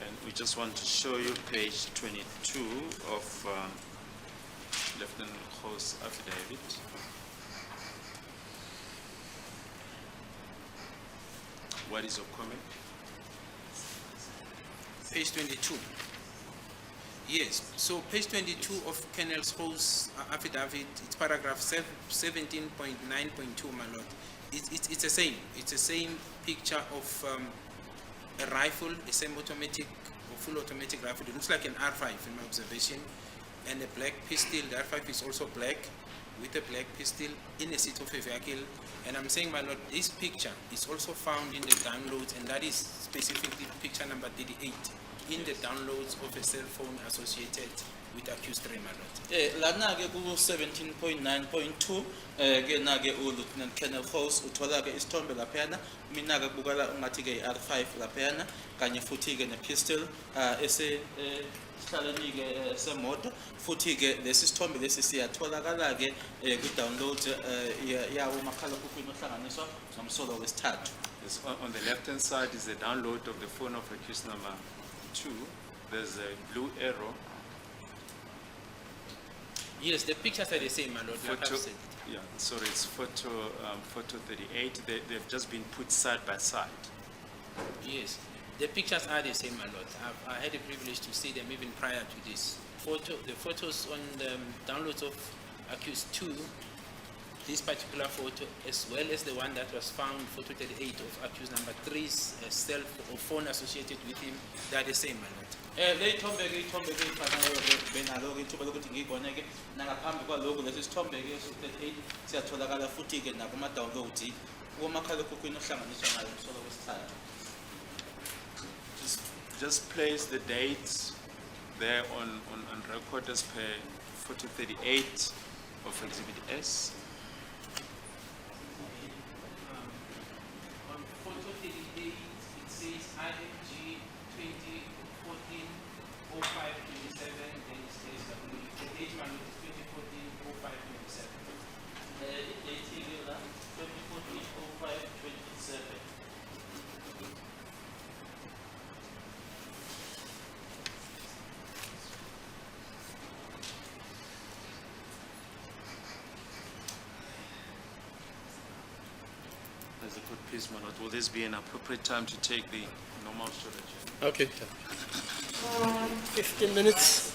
And we just want to show you page 22 of Lieutenant Ho's affidavit. What is your comment? Page 22. Yes, so page 22 of Colonel Ho's affidavit, it's paragraph 17.9.2, my lord. It's the same. It's the same picture of a rifle, a semi-automatic or full automatic rifle. It looks like an R5 in my observation, and a black pistol. The R5 is also black, with a black pistol in a seat of a vehicle. And I'm saying, my lord, this picture is also found in the downloads, and that is specifically picture number 38 in the downloads of a cell phone associated with accused 3, my lord. Lana-ke ku-17.9.2 ke na-ke uLieutenant Colonel House uthola-ke isithombe laphayana, mina-ke kubukala ungathi-ke i-R5 laphayana kanye futhi-ke ne-pistol esihlaleni-ke semoto, futhi-ke lesi sithombe lesi siyatholakala-ke kwi-download yawo umakhalekhukhwini ohlanganiswa nomsolo wesithathu. Yes, on the left-hand side is the download of the phone of accused number 2. There's a blue arrow. Yes, the pictures are the same, my lord. Like I've said. Yeah, sorry, it's photo 38. They've just been put side by side. Yes, the pictures are the same, my lord. I had the privilege to see them even prior to this. The photos on the downloads of accused 2, this particular photo, as well as the one that was found, photo 38 of accused number 3's cell or phone associated with him, they are the same, my lord. Le ithombe-ke ifanayo-ke benalo-ke ithuba lokuthi ngiyibone-ke nangaphambi kwalokhu lesi sithombe-ke su-38 siyatholakala futhi-ke nakuma-download kumakhalekhukhwini ohlanganiswa nayo umsolo wesithathu. Just place the dates there on record as per photo 38 of Exhibit S. On photo 38, it IG 2014-05-27, then it says the date one is 2014-05-27. Date here, 2014-05-27. There's a good piece, my lord. Will this be an appropriate time to take the normal storage? Okay. 15 minutes.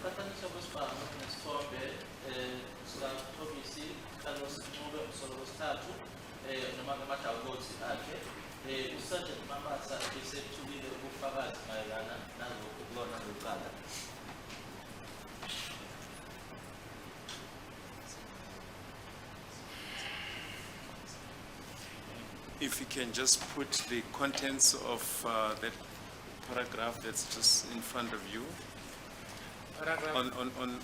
Ukuqhathaniswa kwesibhamu nesithombe sikaThobisi Carlos Ncube umsolo wesithathu noma ama-downloads akhe uSergeant Mamasa esethulile ubufakazi mayelana nalokhu kulona lokuqala. If you can just put the contents of that paragraph that's just in front of you, Paragraph. on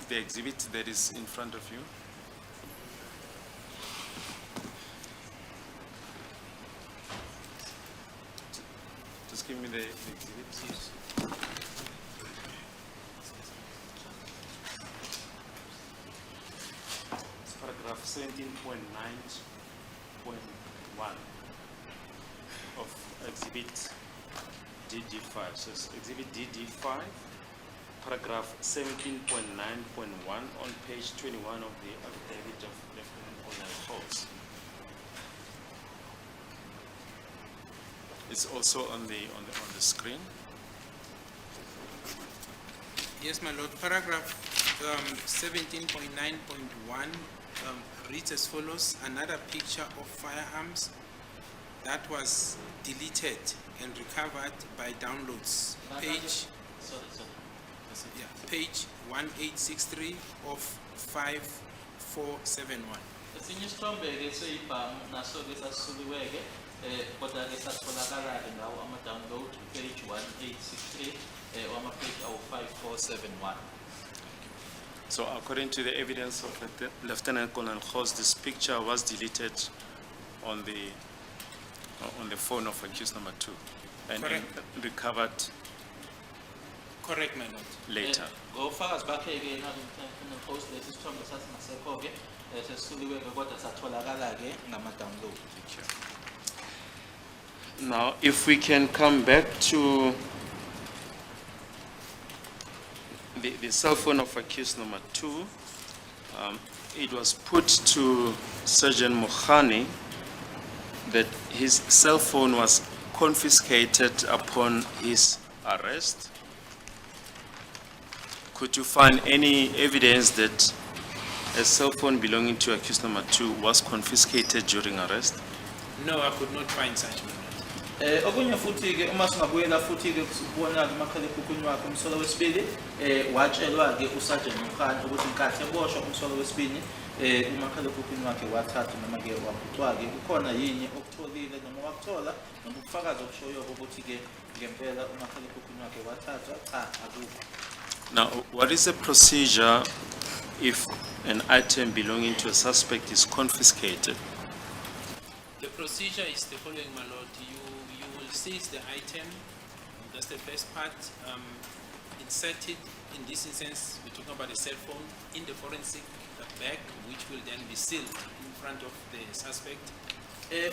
the exhibit that is in front of you. Just give me the exhibit. It's paragraph 17.9.1 of exhibit DD5. So it's exhibit DD5, paragraph 17.9.1 on page 21 of the affidavit of Lieutenant Colonel Holtz. It's also on the screen. Yes, my lord. Paragraph 17.9.1 reads as follows: another picture of firearms that was deleted and recovered by downloads. Page, yeah, page 1863 of 5471. Esinye isithombe-ke seyibhamu naso-ke sasisuliweke kodwa-ke satholakala-ke ngawo ama-download page 1863 wama-page awu-5471. So according to the evidence of Lieutenant Colonel Holtz, this picture was deleted on the phone of accused number 2 and Correct. recovered Correct, my lord. later. Ngofakazi bakhe-ke post lesi sithombe sasingasekho-ke sesisuliweke kodwa satholakala-ke ngama-download. Now, if we can come back to the cell phone of accused number 2, it was put to Sergeant Mohani that his cell phone was confiscated upon his arrest. Could you find any evidence that a cell phone belonging to accused number 2 was confiscated during arrest? No, I could not find such, my lord. Okunye futhi-ke uma singabuyela futhi-ke kubona-ke umakhalekhukhwini wakhe umsolo wesibili watshelwa-ke uSergeant Mohani ukuthi nkathi eboshwa umsolo wesibili umakhalekhukhwini wakhe wathathwa noma-ke waphucwa-ke kukhona yini okutholile noma wakuthola noma ubufakazi obushoyo-ke ukuthi-ke ngempela umakhalekhukhwini wakhe wathathwa cha akukho. Now, what is the procedure if an item belonging to a suspect is confiscated? The procedure is the following, my lord. You will seize the item, that's the first part, insert it, in this instance, we're talking about a cell phone, in the forensic bag, which will then be sealed in front of the suspect.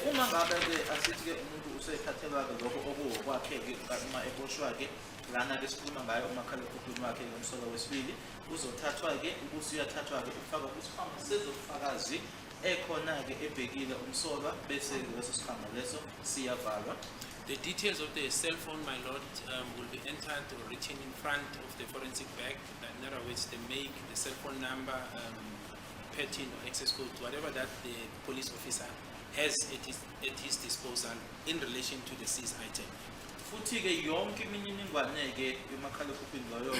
Uma ngabe-ke asithi-ke umuntu usethathelwa-ke lokho okuwokwakhe-ke uma eboshwa-ke lana-ke sikhuluma ngayo umakhalekhukhwini wakhe ngomsolo wesibili uzothathwa-ke ukuthi uyathathwa-ke ufakwa kwisikhwama sezobufakazi ekhona-ke ebhekile umsolwa bese leso sikhwama leso siyavalwa. The details of the cell phone, my lord, will be entered or written in front of the forensic bag. In other words, the make, the cell phone number, PIN or access code, whatever that the police officer has at his disposal in relation to the seized item. Futhi-ke yonke imininingwane-ke yomakhalekhukhwini loyo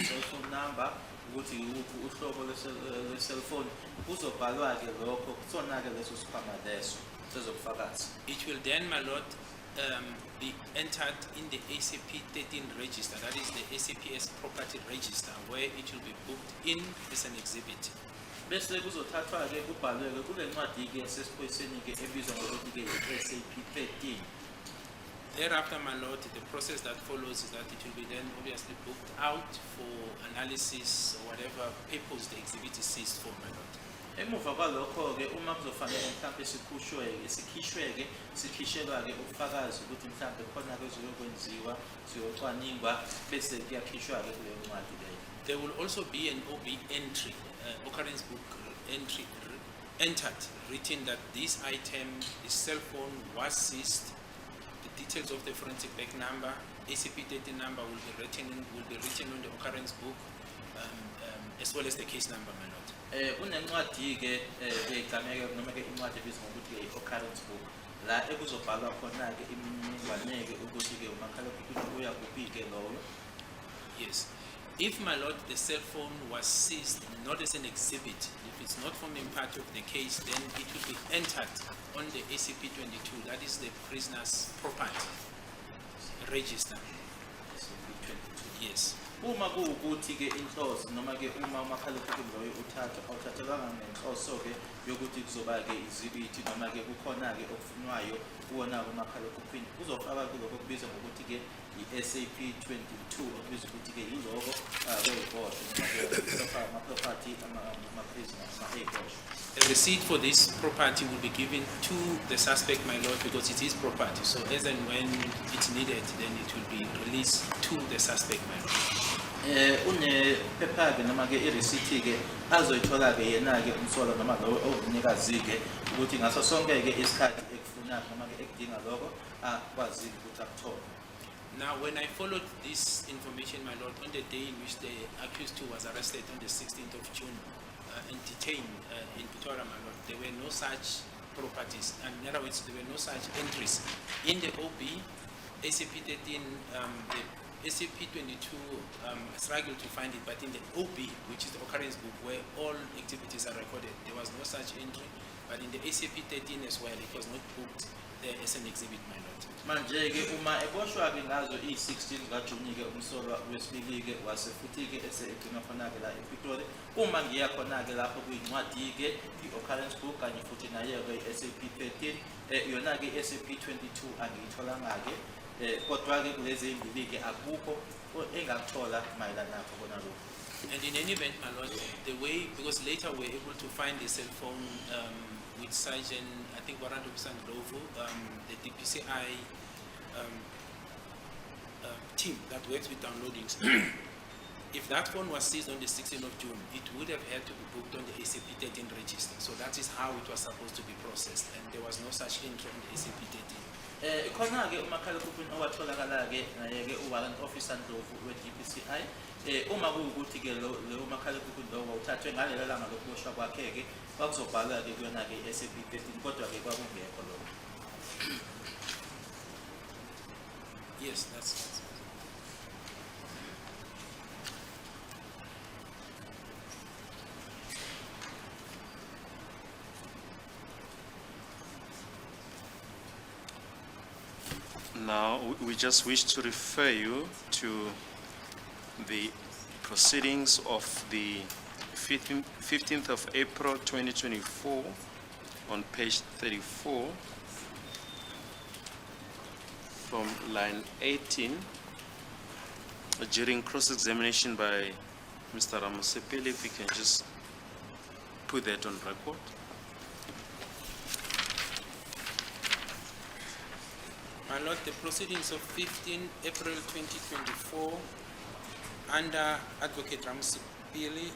cell phone number ukuthi yikuphi uhlobo lwe-cellphone kuzobhalwa-ke lokho kusona-ke leso sikhwama leso sezobufakazi. It will then, my lord, be entered in the ACP 13 register, that is the ACPS property register, where it will be booked in as an exhibit. Bese kuzothathwa-ke kubhalwe-ke kule ncwadi-ke esesiphoyiseni-ke ebizwa ngokuthi-ke yi-SAP 13. Thereafter, my lord, the process that follows is that it will be then obviously booked out for analysis or whatever purpose the exhibit is seized for, my lord. Emuva kwalokho-ke uma kuzofanele mhlampe sikhishwe-ke sikhishelwa-ke ubufakazi ukuthi mhlampe khona-ke ziyokwenziwa ziyocwaningwa bese kuyakhishwa-ke kuleyo ncwadi leyo. There will also be an OB entry, occurrence book entry entered, written that this item, this cell phone was seized. The details of the forensic bag number, ACP 13 number will be written on the occurrence book, as well as the case number, my lord. Unencwadi ke egcameke noma ke incwadi ebizwa ngokuthi ke occurrence book la ekuzobhalwa khona ke imininingwane ke ukuthi ke umakhalekhukhwini uya kuphi ke loyo. Yes. If, my lord, the cell phone was seized not as an exhibit, if it's not forming part of the case, then it will be entered on the ACP 22, that is the prisoner's property register. Yes. Uma kuwukuthi ke inhloso noma ke uma umakhalekhukhwini loyo awuthathelwanga ngenhloso ke yokuthi kuzoba ke izibithi noma ke kukhona ke okufunwayo kuwona umakhalekhukhwini kuzofaka kuloko kubizwa ngokuthi ke i-SAP 22 okubizwa ukuthi ke yiloko kweyibhosho noma ke ama-property ama-prisoner ama-ebhosho. A receipt for this property will be given to the suspect, my lord, because it is property. So as and when it's needed, then it will be released to the suspect, my lord. Unephepha ke noma ke i-receipt ke azoyithola ke yena ke umsolo noma lo ongunikazi ke ukuthi ngaso sonke ke isikhathi ekufuna noma ke ekudinga lokho akwazi ukuthi akuthole. Now, when I followed this information, my lord, on the day in which the accused two was arrested on the 16th of June and detained in Pretoria, my lord, there were no such properties. And in other words, there were no such entries. In the OB, ACP 13, the ACP 22 struggled to find it, but in the OB, which is the occurrence book where all activities are recorded, there was no such entry. But in the ACP 13 as well, it was not booked there as an exhibit, my lord. Manje ke uma eboshwa ke ngazo i-16 kaJuni ke umsolwa wesibili ke wasefuthi ke egcina khona ke la ePretoria. Uma ngiya khona ke lapho kuyincwadi ke i-occurrence book kanye futhi nayo ke i-SAP 13 yona ke i-SAP 22 angiyitholanga ke kodwa ke kulezi imbili ke akukho engakuthola mayelana nakho kona lokho. And in any event, my lord, the way, because later we were able to find the cell phone with Sergeant, I think Warrant Officer Ndlovu, the DPCI team that works with downloadings. If that phone was seized on the 16th of June, it would have had to be booked on the ACP 13 register. So that is how it was supposed to be processed, and there was no such entry on the ACP 13. Khona ke umakhalekhukhwini owatholakala ke naye ke uwarrant officer Ndlovu we-DPCI uma kuwukuthi ke lo umakhalekhukhwini lo wawuthathwe ngalelo langa lokuboshwa kwakhe ke kwakuzobhalwa ke kuyona ke i-SAP 13 kodwa ke kwakungekho lokho. Yes, that's Now, we just wish to refer you to the proceedings of the 15th of April 2024 on page 34 from line 18 during cross-examination by Mr. Ramosepeli. If we can just put that on record. My lord, the proceedings of 15 April 2024 under Advocate Ramosepeli,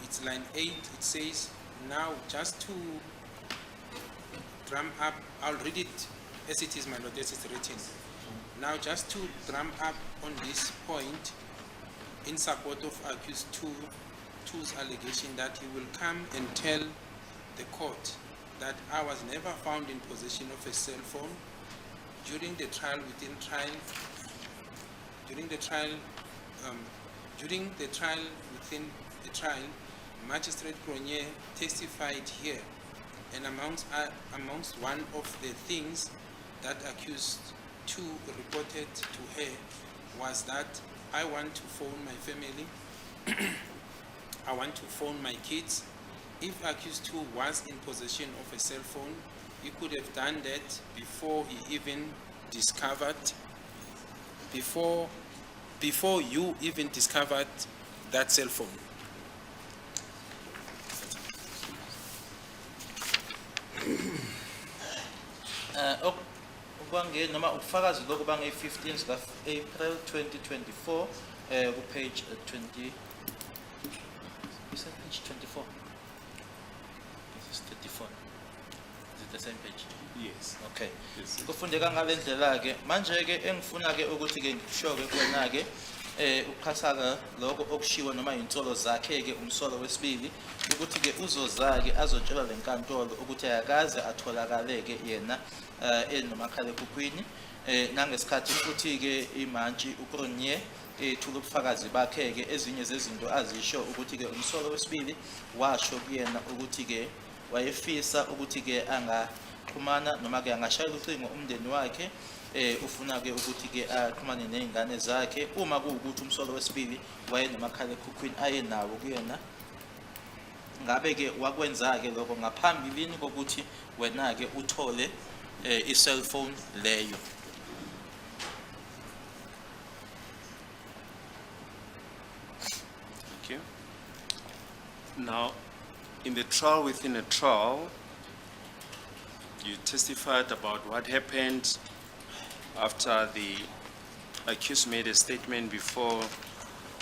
it's line 8, it says, now just to drum up, I'll read it as it is, my lord, as it's written. Now just to drum up on this point in support of accused two's allegation that he will come and tell the court that I was never found in possession of a cell phone during the trial within the trial, Magistrate Cronje testified here, and amongst one of the things that accused two reported to her was that I want to phone my family, I want to phone my kids. If accused two was in possession of a cell phone, he could have done that before he even discovered, before you even discovered that cell phone. Noma ubufakazi lokuba nge-15th of April 2024 ku-page 20. Is that page 24? This is 34. Is it the same page? Yes. Okay. Yes. Kufundeka ngale ndlela ke manje ke engifuna ke ukuthi ke ngisho ke kona ke uqhasaka lokho okushiwo noma insolo zakhe ke umsolo wesibili ukuthi ke uzozake azotshela lenkantolo ukuthi ayakaze atholakale ke yena enomakhala ekhukhwini nangesikhathi futhi ke imantshi uCronje ethula ubufakazi bakhe ke ezinye zezinto azisho ukuthi ke umsolo wesibili washo kuyena ukuthi ke wayefisa ukuthi ke angaxhumana noma ke angashayela ucingo umndeni wakhe ufuna ke ukuthi ke axhumane nezingane zakhe uma kuwukuthi umsolo wesibili wayenomakhala ekhukhwini ayenawo kuyena ngabe ke wakwenza ke lokho ngaphambilini kokuthi wena ke uthole i-cellphone leyo. Thank you. Now, in the trial within a trial, you testified about what happened after the accused made a statement before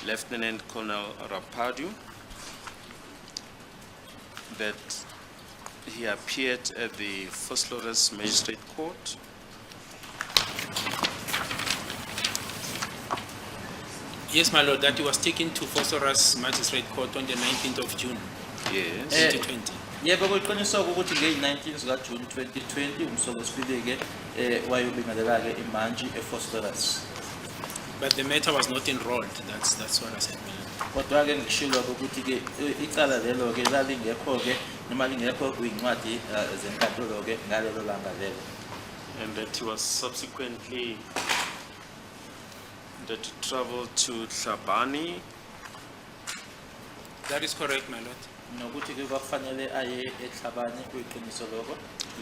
Lieutenant Colonel Rapadu that he appeared at the First Lawrence Magistrate Court. Yes, my lord, that he was taken to Phosphorus Magistrate Court on the 19th of June, Yes. 2020. Yebo kuqiniswa ukuthi nge-19 zikaJune 2020 umsolo wesibili ke wayobingelela ke imantshi ePhosphorus. But the matter was not enrolled. That's what I said, my lord. Kodwa ke ngishilo ukuthi ke icala lelo ke lalingekho ke noma lingekho kwincwadi zenkantolo ke ngalelo langa lelo. And that he was subsequently that he traveled to Tlhabane. That is correct, my lord. Nokuthi ke kwafanele aye eTlhabane kuyiqiniso lokho.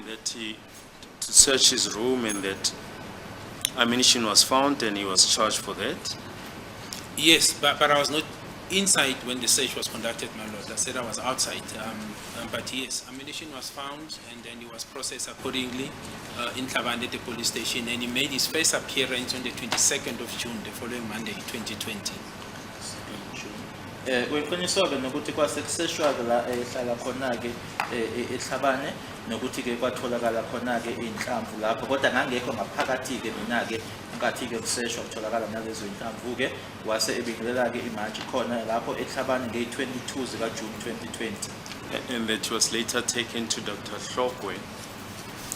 That he to search his room and that ammunition was found and he was charged for that. Yes, but I was not inside when the search was conducted, my lord. I said I was outside. But yes, ammunition was found and then he was processed accordingly in Tlhabane at the police station, and he made his first appearance on the 22nd of June, the following Monday, 2020. Kuyiqiniso ke nokuthi kwasekuseshwa ke la ehlala khona ke eTlhabane nokuthi ke kwatholakala khona ke inhlamvu lapho kodwa ngangekho ngaphakathi ke mina ke ngathi ke kuseshwa kutholakala nalezo inhlamvu ke wase ebingelela ke imantshi khona lapho eTlhabane nge-22 zikaJune 2020. And that was later taken to Dr. Hlokwe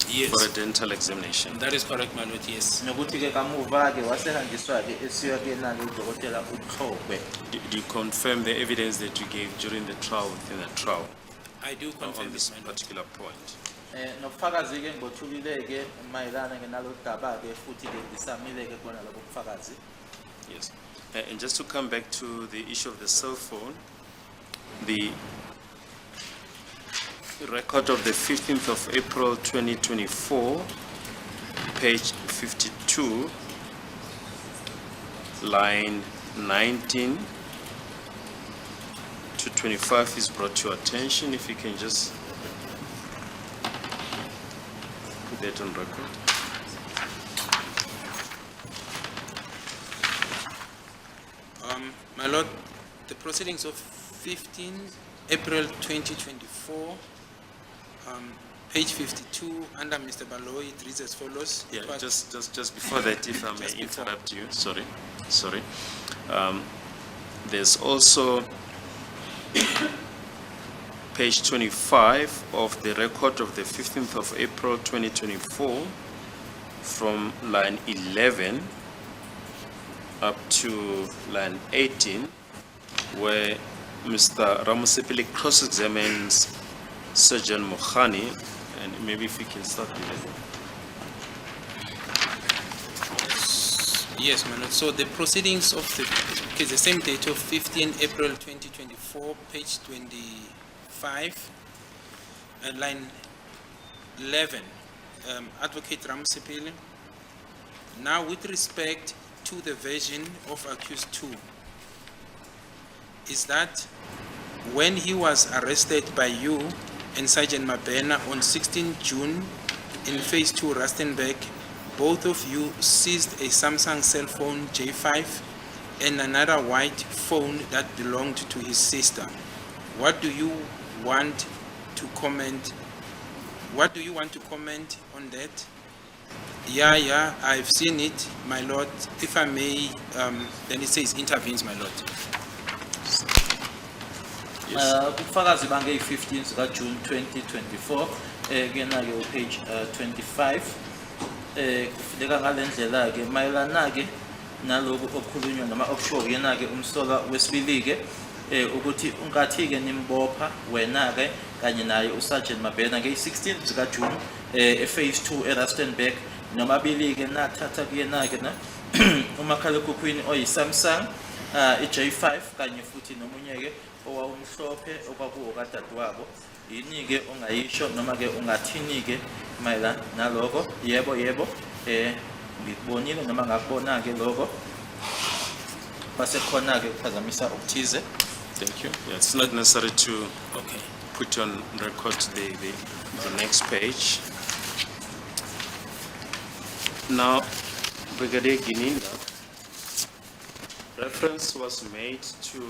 Yes, for a dental examination. that is correct, my lord, yes. Nokuthi ke kamuva ke wasehanjiswa ke esiya ke nalo udokotela uXhokwe. Do you confirm the evidence that you gave during the trial within the trial I do confirm on this, this my lord. particular point? Nobufakazi ke ngothulile ke mayelana ke nalo daba ke futhi ke disamile ke kona labo bufakazi. Yes. And just to come back to the issue of the cell phone, the record of the 15th of April 2024, page 52, line 19 to 25 is brought to your attention. If you can just put that on record. My lord, the proceedings of 15 April 2024, page 52, under Mr. Baloyi, it reads as follows. Yeah, But- just before that, if I Just may before. interrupt you, sorry. There's also page 25 of the record of the 15th of April 2024 from line 11 up to line 18, where Mr. Ramosepele cross-examines Surgeon Mohani, and maybe if we can start with that. Yes, my lord. So the proceedings of the same date of 15 April 2024, page 25, line 11, Advocate Ramosepele. Now, with respect to the version of accused 2, is that when he was arrested by you and Sergeant Mabena on 16 June in phase 2 Rustenburg, both of you seized a Samsung cell phone J5 and another white phone that belonged to his sister. What do you want to comment? What do you want to comment on that? Yeah, I've seen it, my lord. If I may, then it says intervenes, my lord. Ubufakazi bange 15 zika June 2024 kena ke page 25 kufika ngalendlela ke mayelana ke naloku okukhulunywa noma okusho yena ke umsola wesibili ke ukuthi unkathi ke nimbopha wena ke kanye naye uSergeant Mabena nge 16 zika June phase 2 eRustenburg nomabili ke nathatha kuyena ke na umakhalekhukhwini oyi Samsung iJ5 kanye futhi nomunye ke owawumhlophe okwakuwo kadadewabo yini ke ongayisho noma ke ungathini ke mayelana naloko yebo ngikubonile noma ngakubona ke lokho base khona ke kuphazamisa okuthize. Thank you. Yeah, it's not necessary to Okay. put on record the next page. Now, Brigadier Gininda, reference was made to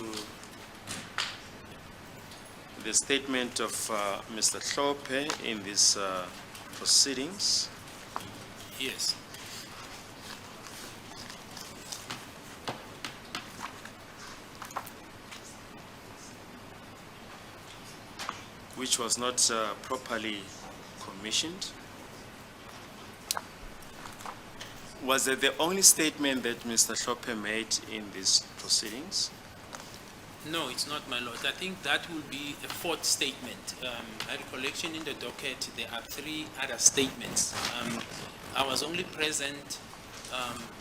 the statement of Mr. Hlophe in these proceedings. Yes. Which was not properly commissioned. Was it the only statement that Mr. Hlophe made in these proceedings? No, it's not, my lord. I think that will be a fourth statement. My recollection in the docket, there are 3 other statements. I was only present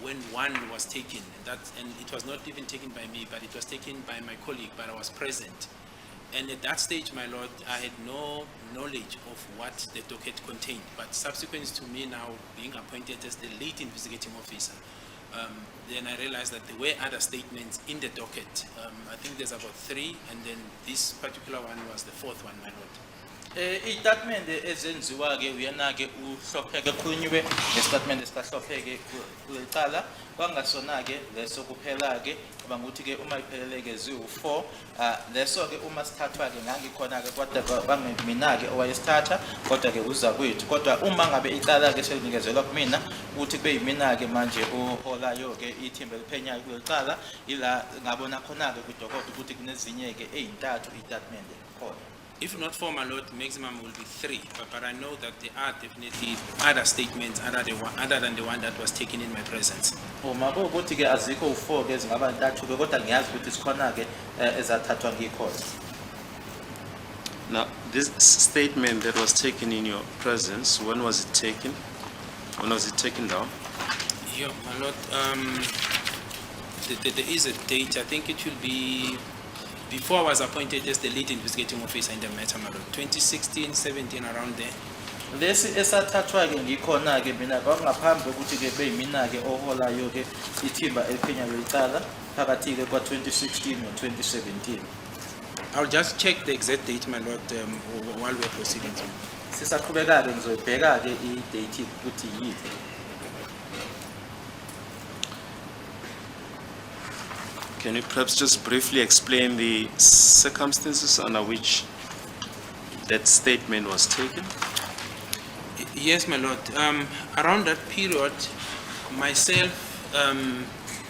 when one was taken, and it was not even taken by me, but it was taken by my colleague, but I was present. And at that stage, my lord, I had no knowledge of what the docket contained. But subsequent to me now being appointed as the lead investigating officer, then I realized that there were other statements in the docket. I think there's about 3, and then this particular one was the 4th one, my lord. Istatement ezenziwa ke uyena ke uHlopheke khulunywe nestatement esikaHlopheke kulicala kwangasona ke leso kuphela ke banguthi ke uma iphelele ke ziwu4 leso ke uma sithathwa ke ngangikhona ke kodwa bangimina ke owayesithatha kodwa ke uza kwethu kodwa uma ngabe icala ke selinikezelwa kumina ukuthi kube yimina ke manje oholayo ke ithimba eliphenyayo kulicala ila ngabona khona ke kudokotela ukuthi kunezinye ke ezintathu istatement khona. If not 4, my lord, maximum will be 3. But I know that there are definitely other statements other than the one that was taken in my presence. Uma ukuthi ke azikho u4 ke zingaba ntathu ke kodwa ngiyazi ukuthi sikhona ke ezathathwa ngikhosi. Now, this statement that was taken in your presence, when was it taken? When was it taken down? Yeah, my lord, there is a date. I think it will be before I was appointed as the lead investigating officer in the matter, my lord. 2016, 17, around there. Lesi esathathwa ke ngikhona ke mina kwangaphambi ukuthi ke beyimina ke oholayo ke ithimba eliphenya lecala phakathi ke kwa 2016 no 2017. I'll just check the exact date, my lord, while we're proceeding. Sisaqhubeka ke ngizoyibheka ke i-date ukuthi yini. Can you perhaps just briefly explain the circumstances under which that statement was taken? Yes, my lord. Around that period, myself,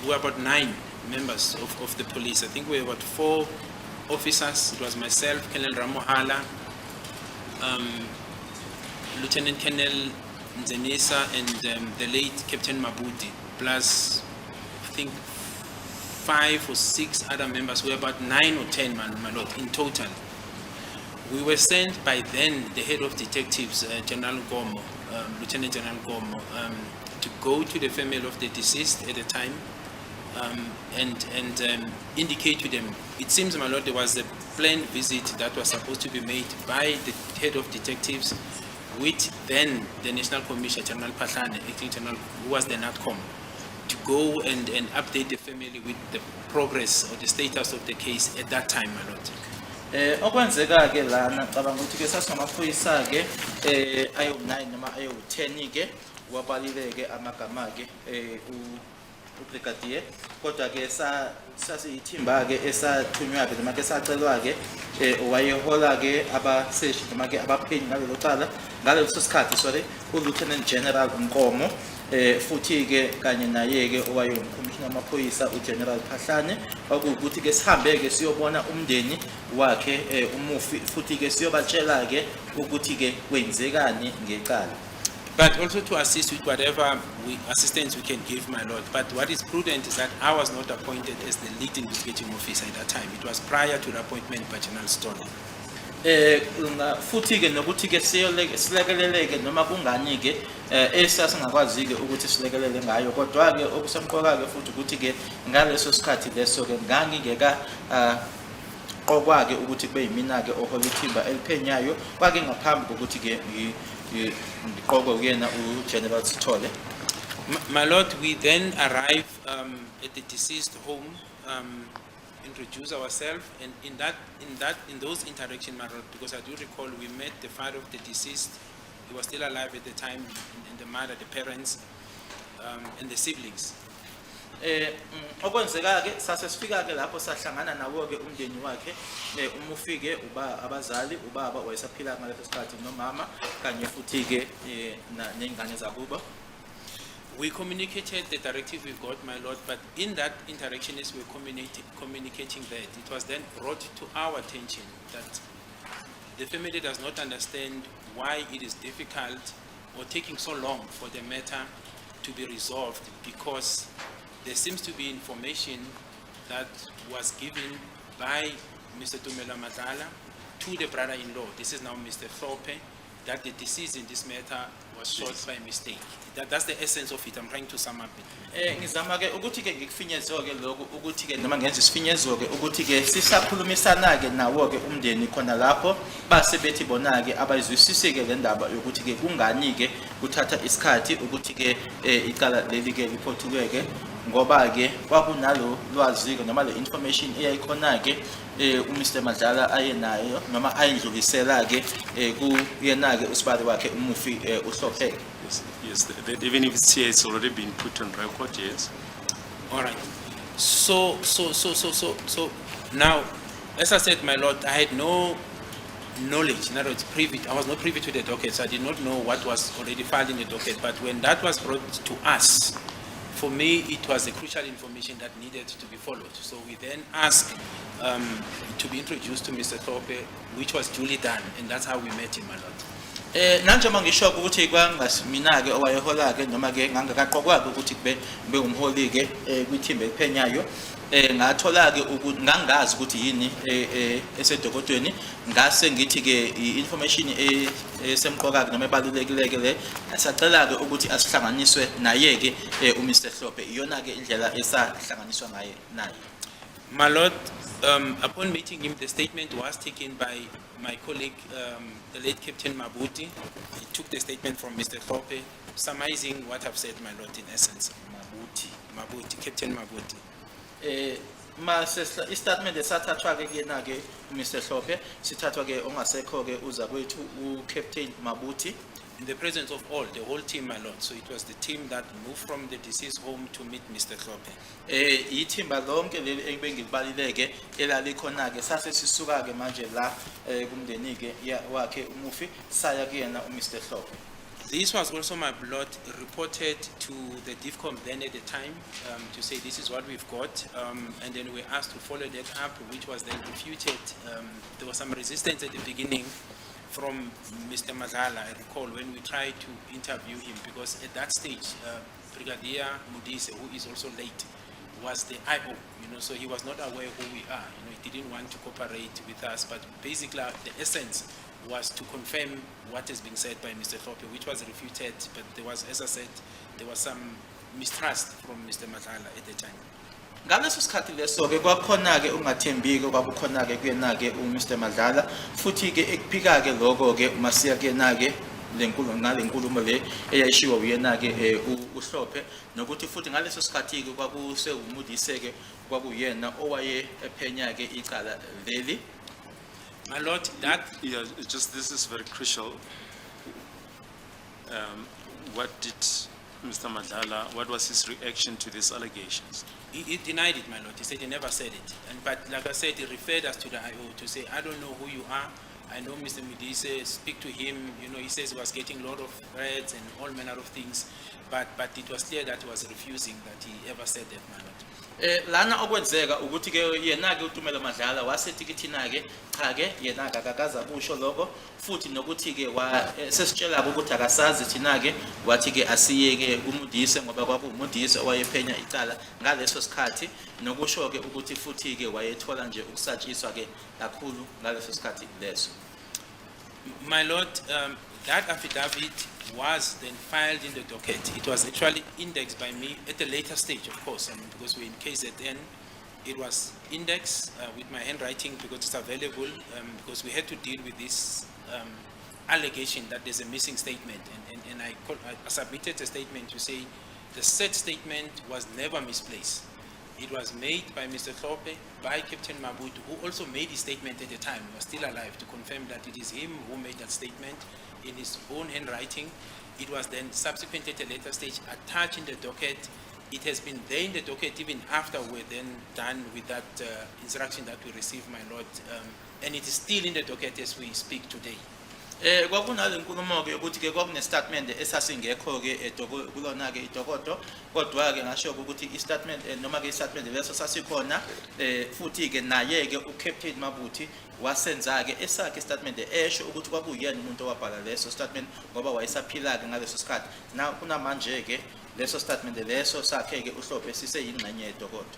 we were about 9 members of the police. I think we were about 4 officers. It was myself, Colonel Ramohala, Lieutenant Colonel Nzenisa, and the late Captain Mabudi, plus I think 5 or 6 other members. We were about 9 or 10, my lord, in total. We were sent by then the head of detectives, General Gomo, Lieutenant General Gomo, to go to the family of the deceased at the time and indicate to them. It seems, my lord, there was a planned visit that was supposed to be made by the head of detectives with then the National Commissioner, General Patlane, Acting General, who was the NATCOM, to go and update the family with the progress or the status of the case at that time, my lord. Okwenzeka ke lana cabanga ukuthi ke sasingamaphoyisa ke ayo9 noma ayo10 ke wabalile ke amagama ke ubrigadier kodwa ke sasiyithimba ke esathunywa ke noma ke sacelwa ke wayehola ke abaseshi noma ke abaphenyi ngalelo cala ngaleso sikhathi sorry uLieutenant General Nkomo futhi ke kanye naye ke owayengumkhomishina wamaphoyisa uGeneral Phahlane okuwukuthi ke sihambe ke siyobona umndeni wakhe umufi futhi ke siyobatshela ke ukuthi ke kwenzekani ngecala. But also to assist with whatever assistance we can give, my lord. But what is prudent is that I was not appointed as the lead investigating officer at that time. It was prior to the appointment by General Stone. Futhi ke nokuthi ke silekeleleke noma kungani ke esasingakwazi ke ukuthi silekelele ngayo kodwa ke okusemqoka ke futhi ukuthi ke ngaleso sikhathi leso ke ngangingeka qokwa ke ukuthi kube yimina ke ohola ithimba eliphenyayo kwake ngaphambi kokuthi ke ndiqokwe uyena uGeneral Sithole. My lord, we then arrive at the deceased home, introduce ourselves, and in those interactions, my lord, because I do recall we met the father of the deceased. He was still alive at the time, and the mother, the parents, and the siblings. Okwenzeka ke sasesifika ke lapho sahlangana nawo ke umndeni wakhe umufike abazali ubaba wayesaphila ngaleso sikhathi nomama kanye futhi ke nengane zakubo. We communicated the directive we got, my lord, but in that interaction as we were communicating that, it was then brought to our attention that the family does not understand why it is difficult or taking so long for the matter to be resolved, because there seems to be information that was given by Mr. Tumela Madala to the brother-in-law. This is now Mr. Thorpe, that the deceased in this matter was shot by mistake. That's the essence of it. I'm trying to sum up it. Ngizama ke ukuthi ke ngikufinyezo ke lokho ukuthi ke noma ngenza isifinyezo ke ukuthi ke sisakhulumisana ke nawo ke umndeni khona lapho base bethi bona ke abayizwisise ke le ndaba yokuthi ke kungani ke kuthatha isikhathi ukuthi ke icala leli ke liphothuke ke ngoba ke kwakunalo lwazi ke noma le information eyayikhona ke uMr Madlala ayenayo noma ayindlulisela ke kuyena ke usibali wakhe umufi uHlopheka. Yes, even if it's here, it's already been put on record, yes. All right. So now, as I said, my lord, I had no knowledge, in other words, I was not privy to the docket, so I did not know what was already filed in the docket. But when that was brought to us, for me, it was the crucial information that needed to be followed. So we then asked to be introduced to Mr. Thorpe, which was duly done, and that's how we met him, my lord. Nanjoma ngisho ukuthi kwangasimina ke owayehola ke noma ke ngangakaqokwa ukuthi kube umholi ke kwithimba eliphenyayo ngathola ke ukuthi ngangazi ukuthi yini esedokotweni ngase ngithi ke information esemqoka noma ebalulekile ke le asacela ke ukuthi asihlanganiswe naye ke uMr Hlophe iyona ke indlela esahlanganiswa ngaye naye. My lord, upon meeting him, the statement was taken by my colleague, the late Captain Mabuti. He took the statement from Mr. Thorpe, summarizing what I've said, my lord, in essence. Mabuti, Captain Mabuti. Istatement esathathwa ke kuyena ke uMr Hlophe sithathwa ke ongasekho ke uza kwethu uCaptain Mabuti. In the presence of all, the whole team, my lord. So it was the team that moved from the deceased home to meet Mr. Thorpe. Ithimba lonke leli engibengilibalileke elalikhona ke sase sisuka ke manje la kumndeni ke wakhe umufi saya kuyena uMr Hlophe. This was also, my lord, reported to the DIFCOM then at the time to say this is what we've got, and then we asked to follow that up, which was then refuted. There was some resistance at the beginning from Mr. Madlala, I recall, when we tried to interview him, because at that stage, Brigadier Mudise, who is also late, was the IO, so he was not aware who we are, he didn't want to cooperate with us, but basically the essence was to confirm what is being said by Mr. Thorpe, which was refuted, but there was, as I said, there was some mistrust from Mr. Madlala at the time. Ngaleso sikhathi leso ke kwakhona ke ungathembiki kwakukhona ke kuyena ke uMr Madlala futhi ke ekuphika ke lokho ke masiya kuyena ke lenkulumo le eyayishiwo uyena ke uHlophe nokuthi futhi ngaleso sikhathi ke kwakuse umudise ke kwakuyena owaye ephenya ke icala leli. My lord, that this is very crucial. What did Mr. Madlala, what was his reaction to these allegations? He denied it, my lord. He said he never said it. But like I said, he referred us to the IO to say, I don't know who you are. I know Mr. Midise, speak to him. He says he was getting a lot of threats and all manner of things. But it was clear that he was refusing that he ever said that, my lord. Lana okwenzeka ukuthi ke yena ke uTumelo Madlala wasethi kithina ke cha ke yena akakaza kusho lokho futhi nokuthi ke sesitshela ukuthi akasazi thina ke wathi ke asiyeke umudise ngoba kwakuwumudise owayephenya icala ngaleso sikhathi nokusho ke ukuthi futhi ke wayethola nje ukusatshiswa ke kakhulu ngaleso sikhathi leso. My lord, that affidavit was then filed in the docket. It was actually indexed by me at a later stage, of course, because we're in KZN. It was indexed with my handwriting because it's available, because we had to deal with this allegation that there's a missing statement. And I submitted a statement to say the said statement was never misplaced. It was made by Mr. Thope, by Captain Mabutu, who also made his statement at the time. He was still alive to confirm that it is him who made that statement in his own handwriting. It was then subsequently at a later stage attached in the docket. It has been there in the docket even after we're then done with that instruction that we received, my lord. And it is still in the docket as we speak today. Kwakunale nkulumo ke ukuthi ke kwakune statement esasingekho ke kulona ke idokodo kodwa ke ngasho ukuthi istatement noma ke istatement leso sasikhona futhi ke naye ke uCaptain Mabuti wasenza ke esakhe istatement esho ukuthi kwakuyena umuntu owabhala leso statement ngoba wayesaphila ke ngaleso sikhathi na kunamanje ke leso statement leso sakhe ke uhlophe siseyingxenye yedokodo.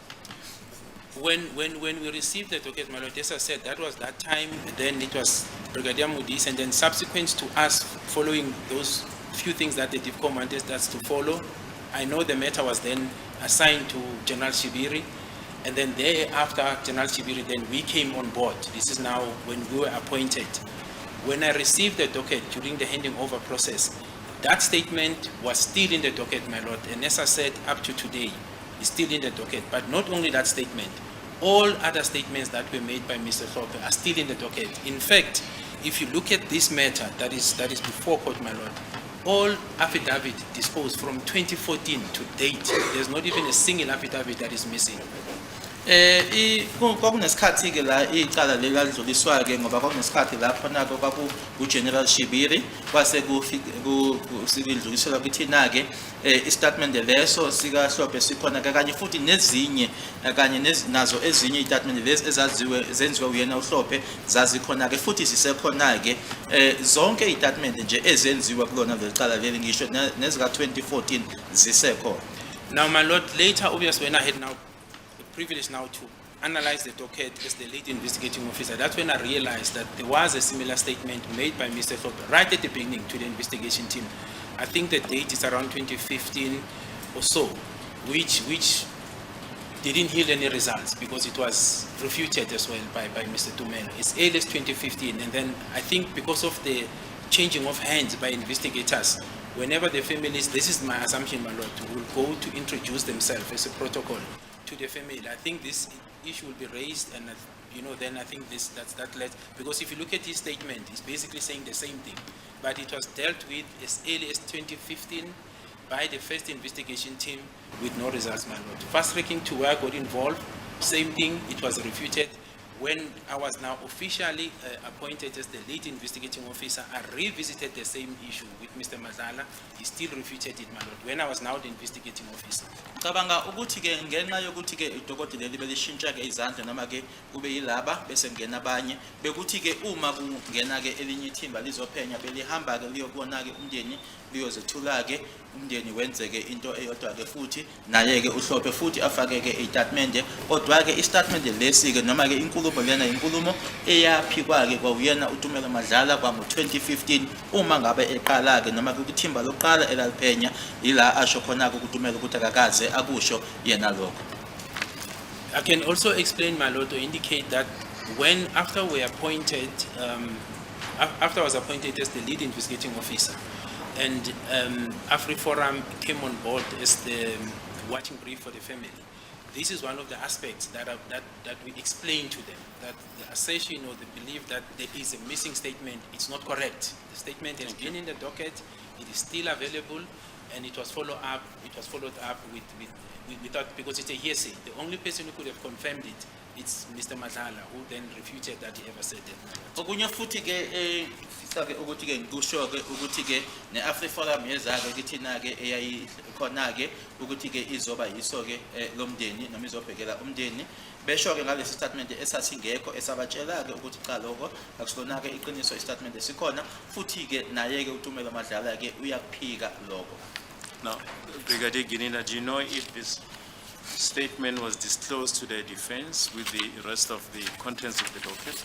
When we received the docket, my lord, as I said, that was that time. Then it was Brigadier Mudis, and then subsequent to us following those few things that the DIPCOM wanted us to follow, I know the matter was then assigned to General Shibiri, and then thereafter General Shibiri, then we came on board. This is now when we were appointed. When I received the docket during the handing over process, that statement was still in the docket, my lord, and as I said, up to today, is still in the docket. But not only that statement, all other statements that were made by Mr. Thope are still in the docket. In fact, if you look at this matter that is before court, my lord, all affidavit disposed from 2014 to date, there's not even a single affidavit that is missing. Kwakunesikhathi ke la icala leladluliswa ke ngoba kwakunesikhathi lapho nako General Shibiri kwase kusidluliselwa kithina ke istatement leso sika Hlophe sikhona kanye futhi nezinye kanye nazo ezinye istatement lezi ezaziwe zenziwa uyena uHlophe zazikhona ke futhi sisekhona ke zonke istatement nje ezenziwa kulona lecala leli ngisho nezika 2014 zisekhona. Now my lord, later obviously when I had now privilege now to analyze the docket as the lead investigating officer, that's when I realized that there was a similar statement made by Mr. Thope right at the beginning to the investigation team. I think the date is around 2015 or so, which didn't yield any results because it was refuted as well by Mr. Tumelo. It's early as 2015, and then I think because of the changing of hands by investigators, whenever the families, this is my assumption, my lord, will go to introduce themselves as a protocol to the family. I think this issue will be raised, and then I think that's that led, because if you look at his statement, it's basically saying the same thing, but it was dealt with as early as 2015 by the first investigation team with no results, my lord. Fast tracking to where I got involved, same thing, it was refuted. When I was now officially appointed as the lead investigating officer, I revisited the same issue with Mr. Madlala. He still refuted it, my lord, when I was now the investigating officer. Cabanga ukuthi ke ngenxa yokuthi ke idokoti leli belishintsha ke izandla noma ke kube yilaba bese ngena abanye bekuthi ke uma kungena ke elinye ithimba lizophenya belihamba ke liyobona ke umndeni liyozethula ke umndeni wenze ke into eyodwa ke futhi naye ke uHlophe futhi afake ke istatement kodwa ke istatement lesi ke noma ke inkulumo lena inkulumo eyaphikwa ke kwawuyena uTumelo Madlala kwango 2015 uma ngabe eqala ke noma ke kuthimba loqala elaliphenya ila asho khona ke uTumelo ukuthi akakaze akusho yena lokho. I can also explain, my lord, to indicate that when after I was appointed as the lead investigating officer, and AfriForum came on board as the watching brief for the family, this is one of the aspects that we explain to them, that the assertion or the belief that there is a missing statement, it's not correct. The statement has been in the docket, it is still available, and it was followed up without, because it's a hearsay. The only person who could have confirmed it, it's Mr. Madlala, who then refuted that he ever said that. Okunye futhi ke sisake ukuthi ke ngikusho ke ukuthi ke ne-AfriForum yezake kithi na ke eyayikhona ke ukuthi ke izoba yiso ke lomndeni noma izobhekela umndeni besho ke ngalesi statement esasingekho esabatshela ke ukuthi cha lokho akusona ke iqiniso istatement esikhona futhi ke naye ke uTumela Madlala ke uyakuphika lokho. Now, Brigadier Gininda, do you know if this statement was disclosed to the defense with the rest of the contents of the docket?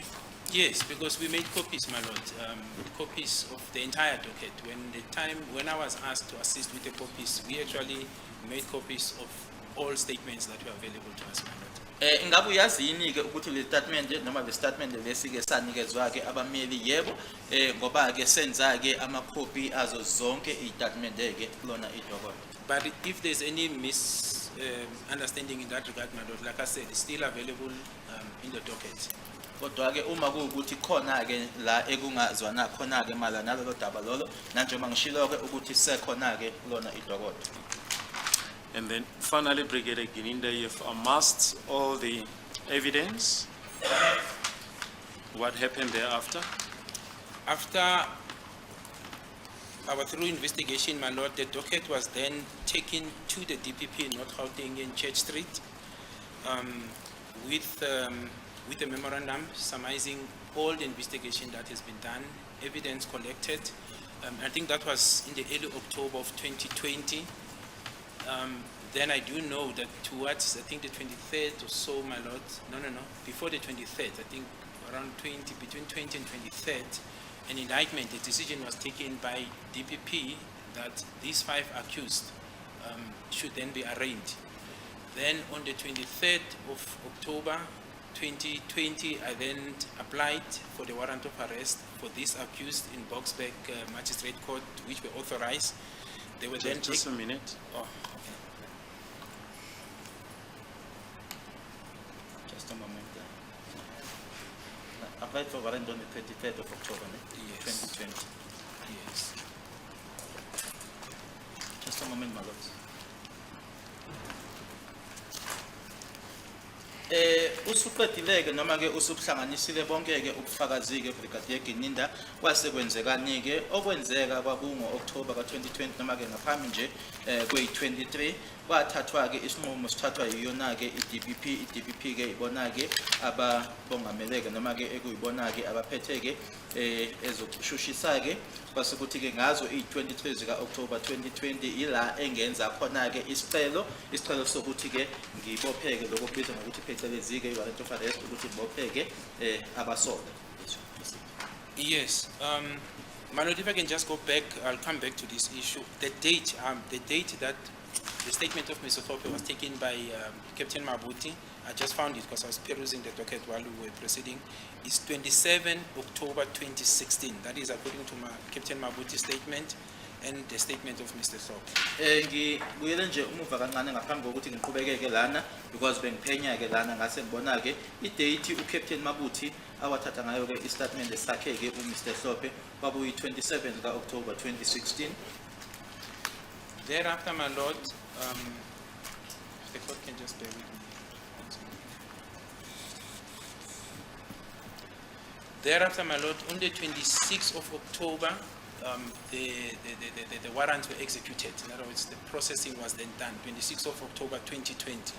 Yes, because we made copies, my lord, copies of the entire docket. When I was asked to assist with the copies, we actually made copies of all statements that were available to us, my lord. Ingabe uyazini ke ukuthi le statement noma le statement lesike sanikezwa ke abameli yebo ngoba ke senza ke ama copy azo zonke istatement ke lona idokodo. But if there's any misunderstanding in that regard, my lord, like I said, it's still available in the docket. Kodwa ke uma kuukuthi khona ke la ekungazwana khona ke mala nalelo daba lolo nanjengoba ngishilo ke ukuthi sekhona ke lona idokodo. And then finally, Brigadier Gininda, you've amassed all the evidence. What happened thereafter? After our thorough investigation, my lord, the docket was then taken to the DPP North Gauteng in Church Street with a memorandum summarizing all the investigation that has been done, evidence collected. I think that was in the early October of 2020. Then I do know that towards, I think the 23rd or so, my lord, no, before the 23rd, I think around between 20 and 23rd, an indictment, a decision was taken by DPP that these 5 accused should then be arraigned. Then on the 23rd of October 2020, I then applied for the warrant of arrest for these accused in Boksburg Magistrate Court, which were authorized. They were then Just a minute. Oh, Just a moment. Applied for warrant on the 23rd of October, Yes. 2020. yes. Just a moment, my lord. Usuqedileke noma ke usuhlanganisile bonke ke ubufakazi ke Brigadier Gininda kwase kwenzekani ke okwenzeka kwakungo October ka2020 noma ke ngaphambi nje kwe23 kwathathwa ke isinqumo sithathwa yiyona ke iDPP ke ibona ke ababongameleke noma ke ekuyibona ke abaphethe ke ezokushushisa ke kwase kuthi ke ngazo i23 zika October 2020 ila engenza khona ke isicelo sokuthi ke ngibopheke lokho kubizwa ngokuthi phecelezi ke warrant of arrest ukuthi ngibopheke abasola. Yes. My lord, if I can just go back, I'll come back to this issue. The date that the statement of Mr. Thorpe was taken by Captain Mabuti, I just found it because I was perusing the docket while we were proceeding, is 27 October 2016. That is according to Captain Mabuti's statement and the statement of Mr. Thorpe. Ngibuyele nje umuva kancane ngaphambi kokuthi ngiqhubekeke lana because bengiphenya ke lana ngase ngibona ke idate uCaptain Mabuti awathatha ngayo ke istatement sakhe ke uMr. Thorpe kwabuyi 27 ka October 2016. Thereafter, my lord, if the court can just bear with me. Thereafter, my lord, on the 26th of October, the warrants were executed. In other words, the processing was then done, 26th of October 2020.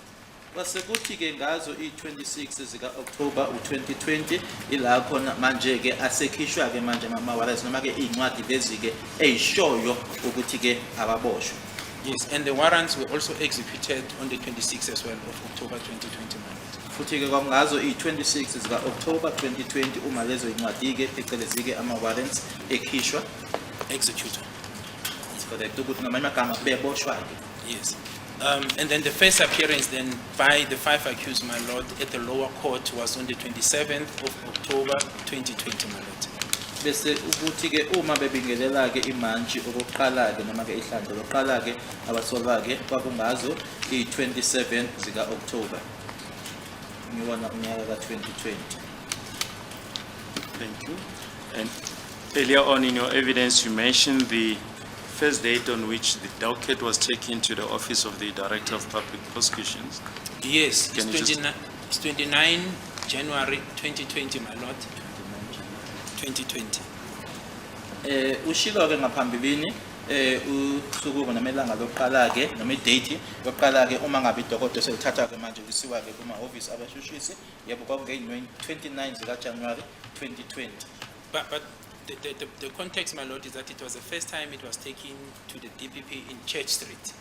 Kwasekuthi ke ngazo i26 zika October u2020 ila khona manje ke asekhishwa ke manje mama warrants noma ke incwadi lezi ke eyishoyo ukuthi ke ababoshwe. Yes, and the warrants were also executed on the 26th as well of October 2020. Futhi ke kwakungazo i26 zika October 2020 uma lezo incwadi ke phecelezi ke ama warrants ekhishwa Executed. it's correct ukuthi ngamanye amagama beboshwa ke. Yes. And then the first appearance then by the 5 accused, my lord, at the lower court was on the 27th of October 2020, my lord. Bese ukuthi ke uma bebingelela ke imantshi okokuqala ke noma ke ihlandlo lokuqala ke abasolwa ke kwakungazo i27 zika October. Ngiwona unyaka ka2020. Thank you. And earlier on in your evidence, you mentioned the first date on which the docket was taken to the office of the Director of Public Prosecutions? Yes, Can you just- it's 29 January 2020, my lord. 2020. Ushilo ke ngaphambilini usuku namelanga lokuqala ke noma idate yokuqala ke uma ngabe idokodo selithatha ke manje kusiwa ke kuma office abashushisi yebo kwakunge 29 zika January 2020. But the context, my lord, is that it was the first time it was taken to the DPP in Church Street.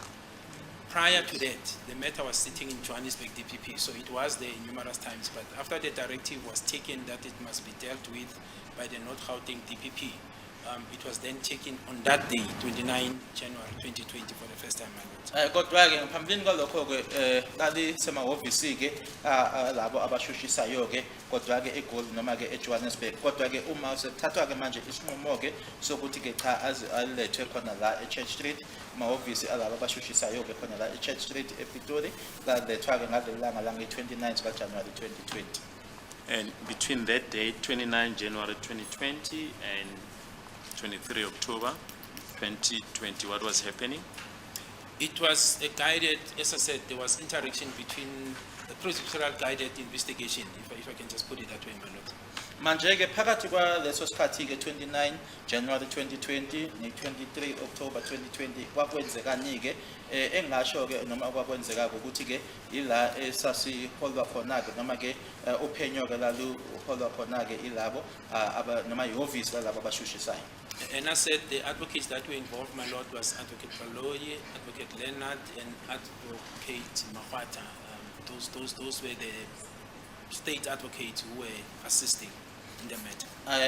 Prior to that, the matter was sitting in Johannesburg DPP, so it was there numerous times. But after the directive was taken that it must be dealt with by the North Gauteng DPP, it was then taken on that day, 29 January 2020, for the first time, my lord. Kodwa ke ngaphambilini kwalokho ke lali semahhovisi ke labo abashushisayo ke kodwa ke eGoli noma ke eJohannesburg kodwa ke uma sethathwa ke manje isinqumo ke sokuthi ke cha alethwe khona la eChurch Street mahhovisi alabo abashushisayo ke khona la eChurch Street ePretoria lalethwa ke ngalelanga la nge-29 kaJanuary 2020. And between that date, 29 January 2020 and 23 October 2020, what was happening? It was a guided, as I said, there was interaction between a procedural guided investigation, if I can just put it that way, my lord. Manje ke phakathi kwaleso sikhathi ke 29 January 2020 ne-23 October 2020 kwakwenzekani ke engasho ke noma kwakwenzeka ukuthi ke ila esasiholwa khona ke noma ke uphenyo ke lalu holwa khona ke ilabo noma ihhovisi lalabo abashushisayo. And I said the advocates that were involved, my lord, was Advocate Baloyi, Advocate Leonard, and Advocate Mahwata. Those were the state advocates who were assisting in the matter.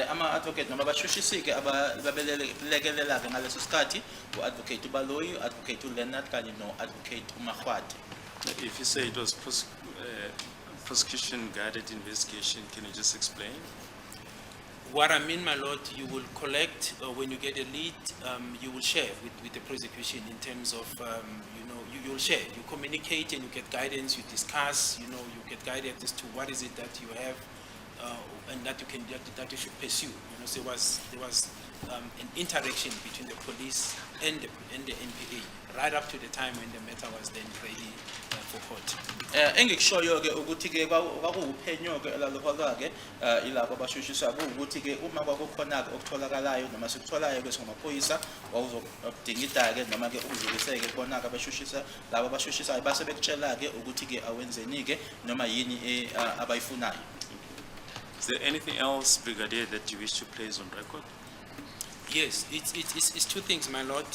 Ama-advocate noma abashushisi ke ababelekelela ke ngaleso sikhathi u-advocate Baloyi, u-advocate Leonard kanye no-advocate Mahwata. If you say it was prosecution guided investigation, can you just explain? What I mean, my lord, you will collect, when you get a lead, you will share with the prosecution in terms of, you will share, you communicate and you get guidance, you discuss, you get guidance as to what is it that you have and that you should pursue. So there was an interaction between the police and the NPA right up to the time when the matter was then ready for court. Engikushoyo ke ukuthi ke kwakuwuphenyo ke elaluholwa ke ilapho abashushiswa ukuthi ke uma kwakukhona ke okutholakalayo noma sikutholayo ke singamaphoyisa wawuzodinga ke noma ke uzukiseke khona ke abashushisa labo abashushisayo base bekutshela ke ukuthi ke awenzeni ke noma yini abayifunayo. Is there anything else, Brigadier, that you wish to place on record? Yes, it's two things, my lord.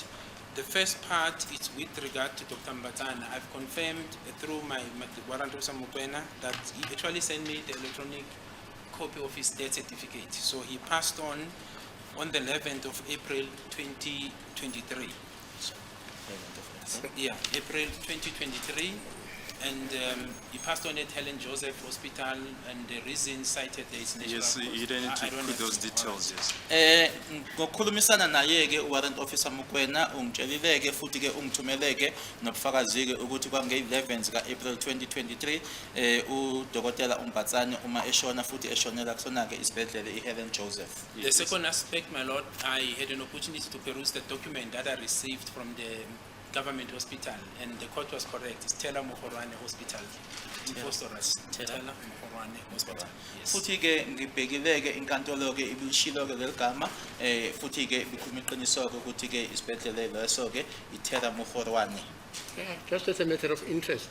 The first part is with regard to Dr. Mbatana. I've confirmed through my warrant officer Mukwena that he actually sent me the electronic copy of his death certificate. So he passed on the 11th of April 2023. Yeah, April 2023. And he passed on at Helen Joseph Hospital, and the reason cited there is natural Yes, causes. you don't need to I don't put know. those details, yes. Ngokukhulumisana naye ke warrant officer Mukwena ungitshelile ke futhi ke ungithumele ke nobufakazi ke ukuthi kwange-11 zika April 2023 udokotela uMbatsane uma eshona futhi eshonela kusona ke isibhedlela iHelen Joseph. The second aspect, my lord, I had an opportunity to peruse the document that I received from the government hospital, and the court was correct. It's Stella Mokhorwane Hospital in Phosphorus. Stella Mokhorwane Hospital. Yes. Futhi ke ngibhekile ke inkantolo ke ibishilo ke leligama futhi ke bikhuluma iqiniso ke ukuthi ke isibhedlela leso ke iThera Mokhorwane. Just as a matter of interest,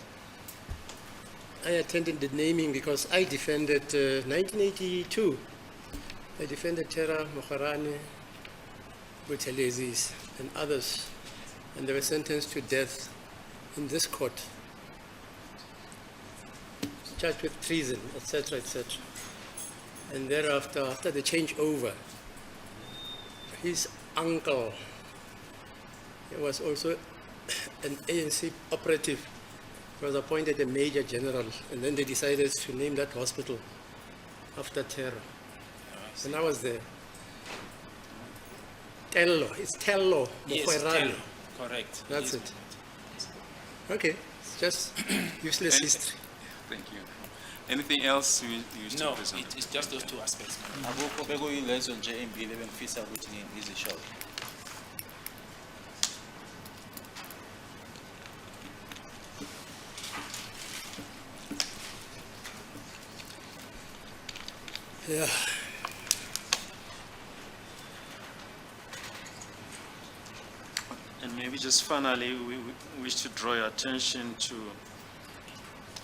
I attended the naming because I defended 1982. I defended Tera Mokhorane, Buthelezis, and others, and they were sentenced to death in this court, charged with treason, etc., etc. And thereafter, after the changeover, his uncle, he was also an ANC operative, was appointed a major general, and then they decided to name that hospital after Terra. And I was there. Tello, it's Tello Yes, Mokhorane. Tello, correct. That's Yes, it. Okay, it's just useless history. Thank you. Anything else you wish to No, present? it's just those two aspects. Akukho bekuyilezo nje embili bengifisa ukuthi ngizisho. Yeah. And maybe just finally, we wish to draw your attention to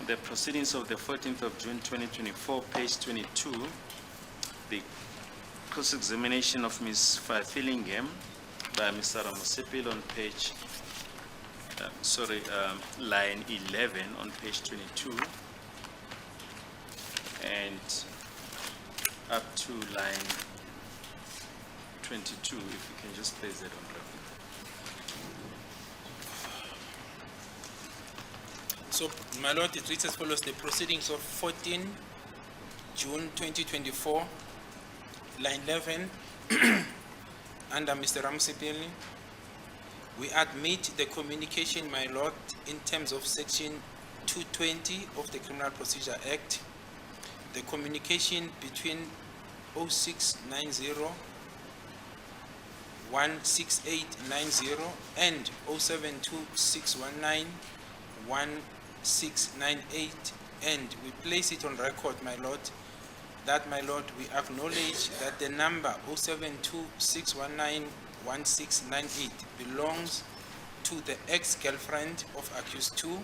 the proceedings of the 14th of June 2024, page 22, the cross-examination of Ms. Fillingham by Mr. Ramusipil on page, line 11 on page 22, and up to line 22, if you can just place that on record. So, my lord, it reads as follows: the proceedings of 14 June 2024, line 11, under Mr. Ramsipil, we admit the communication, my lord, in terms of section 220 of the Criminal Procedure Act, the communication between 0690 16890 and 072619 1698, and we place it on record, my lord, that, my lord, we acknowledge that the number 072619 1698 belongs to the ex-girlfriend of accused 2,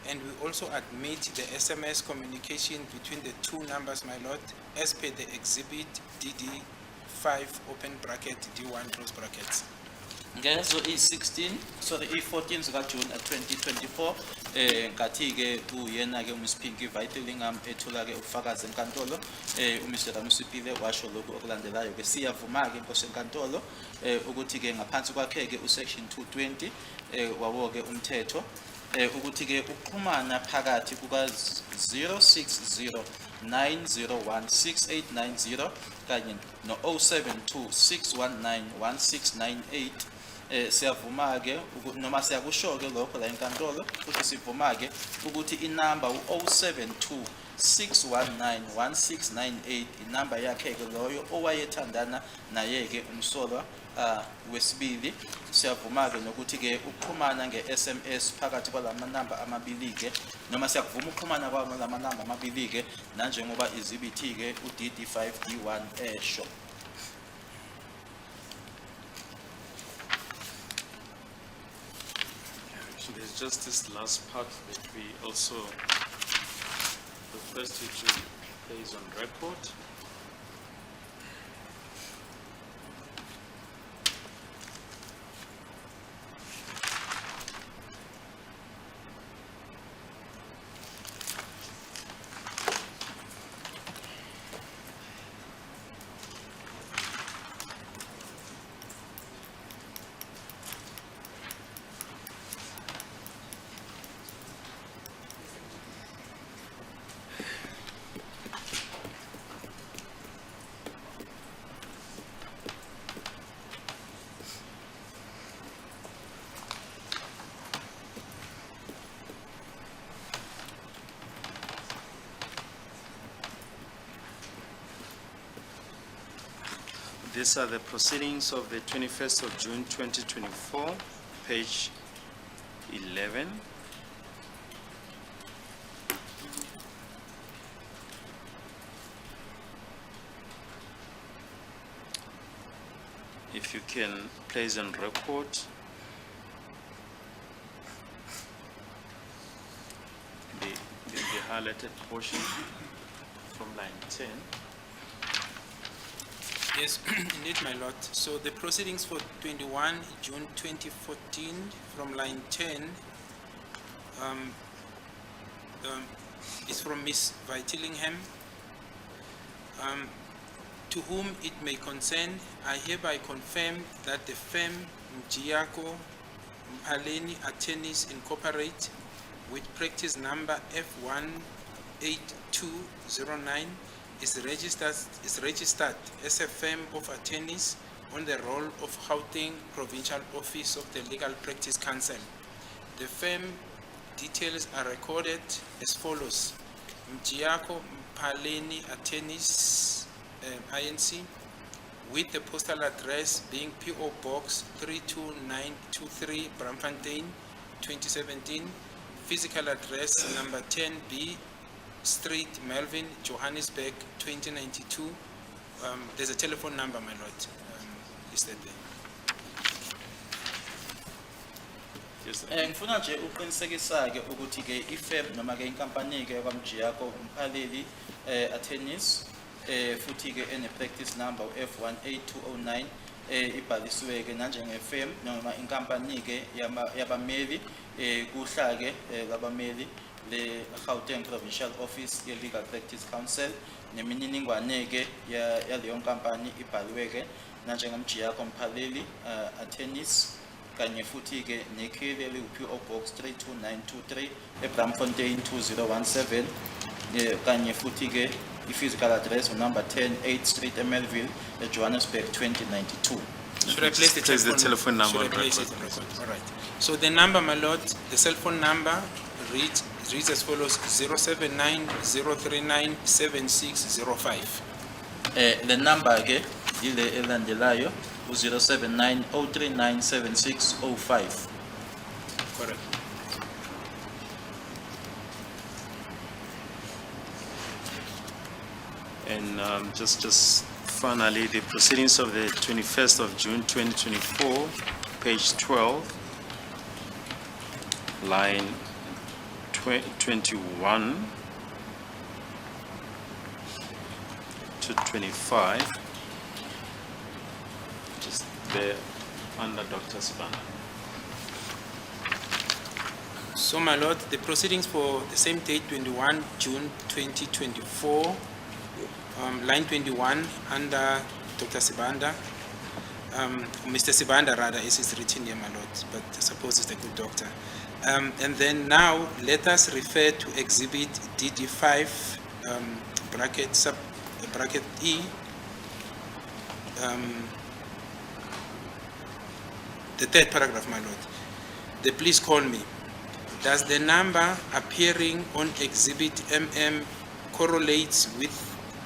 and we also admit the SMS communication between the two numbers, my lord, as per the exhibit DD5 open bracket D1 close brackets. Ngezo i-14 zika June 2024 ngathi ke uyena ke uMs Pinky Fillingham ethola ke ubufakazi enkantolo uMr Ramusipile washo lokho okulandelayo ke siyavuma ke inkosi enkantolo ukuthi ke ngaphansi kwakhe ke usection 220 wawo ke umthetho ukuthi ke uxhumana phakathi kuka 0609016890 kanye no 0726191698 siyavuma ke noma siyakusho ke lokho la enkantolo futhi sivuma ke ukuthi inamba u0726191698 inamba yakhe ke loyo owayethandana naye ke umsolwa wesibili. Siyavuma ke nokuthi ke ukuxhumana nge-SMS phakathi kwalama namba amabili ke noma siyakuvuma ukuxhumana kwalama namba amabili ke nanjengoba izibithi ke uDD5 D1 esho. There's just this last part that we also request you to place on record. These are the proceedings of the 21st of June 2024, page 11. If you can place on record the highlighted portion from line 10. Yes, indeed, my lord. So the proceedings for 21 June 2014 from line 10 is from Ms. Fillingham. To whom it may concern, I hereby confirm that the firm Mjiako Mphaleni Attorneys Incorporate with practice number F18209 is registered as a firm of attorneys on the roll of Gauteng Provincial Office of the Legal Practice Council. The firm details are recorded as follows: Mjiako Mphaleni Attorneys INC, with the postal address being P.O. Box 32923 Braamfontein 2017, physical address number 10B Street, Melvin, Johannesburg, 2092. There's a telephone number, my lord, listed there. Yes, Ngifuna nje uqinisekisa ke ukuthi ke ifirm noma ke inkampani ke yakwamjiyako umphaleli attorneys futhi ke ene practice number F18209 ibhalisiwe ke njenge firm noma inkampani ke yabameli kuhla ke labameli le Gauteng Provincial Office ye Legal Practice Council nemininingwane ke yaleyo nkampani ibhaliwe ke njengomjiyako umphaleli attorneys kanye futhi ke nekheli eliwu-PO Box 32923 eBramfontein 2017 kanye futhi ke i-physical address number 10 8th Street eMelville eJohannesburg 2092. Should I place the Place the telephone number Should I on place record, it on record? All right. So the number, my lord, the cell phone number reads as follows: 079-039-7605. Le number ke ile elandelayo u-079-039-7605. Correct. And just finally, the proceedings of the 21st of June 2024, page 12, line 21 to 25, just there under Dr. Sibana. So, my lord, the proceedings for the same date, 21 June 2024, line 21, under Dr. Sibanda, Mr. Sibanda rather, as is written here, my lord, but I suppose it's a good doctor. And then now, let us refer to Exhibit DD5, bracket E, the third paragraph, my lord. The please call me. Does the number appearing on Exhibit MM correlates with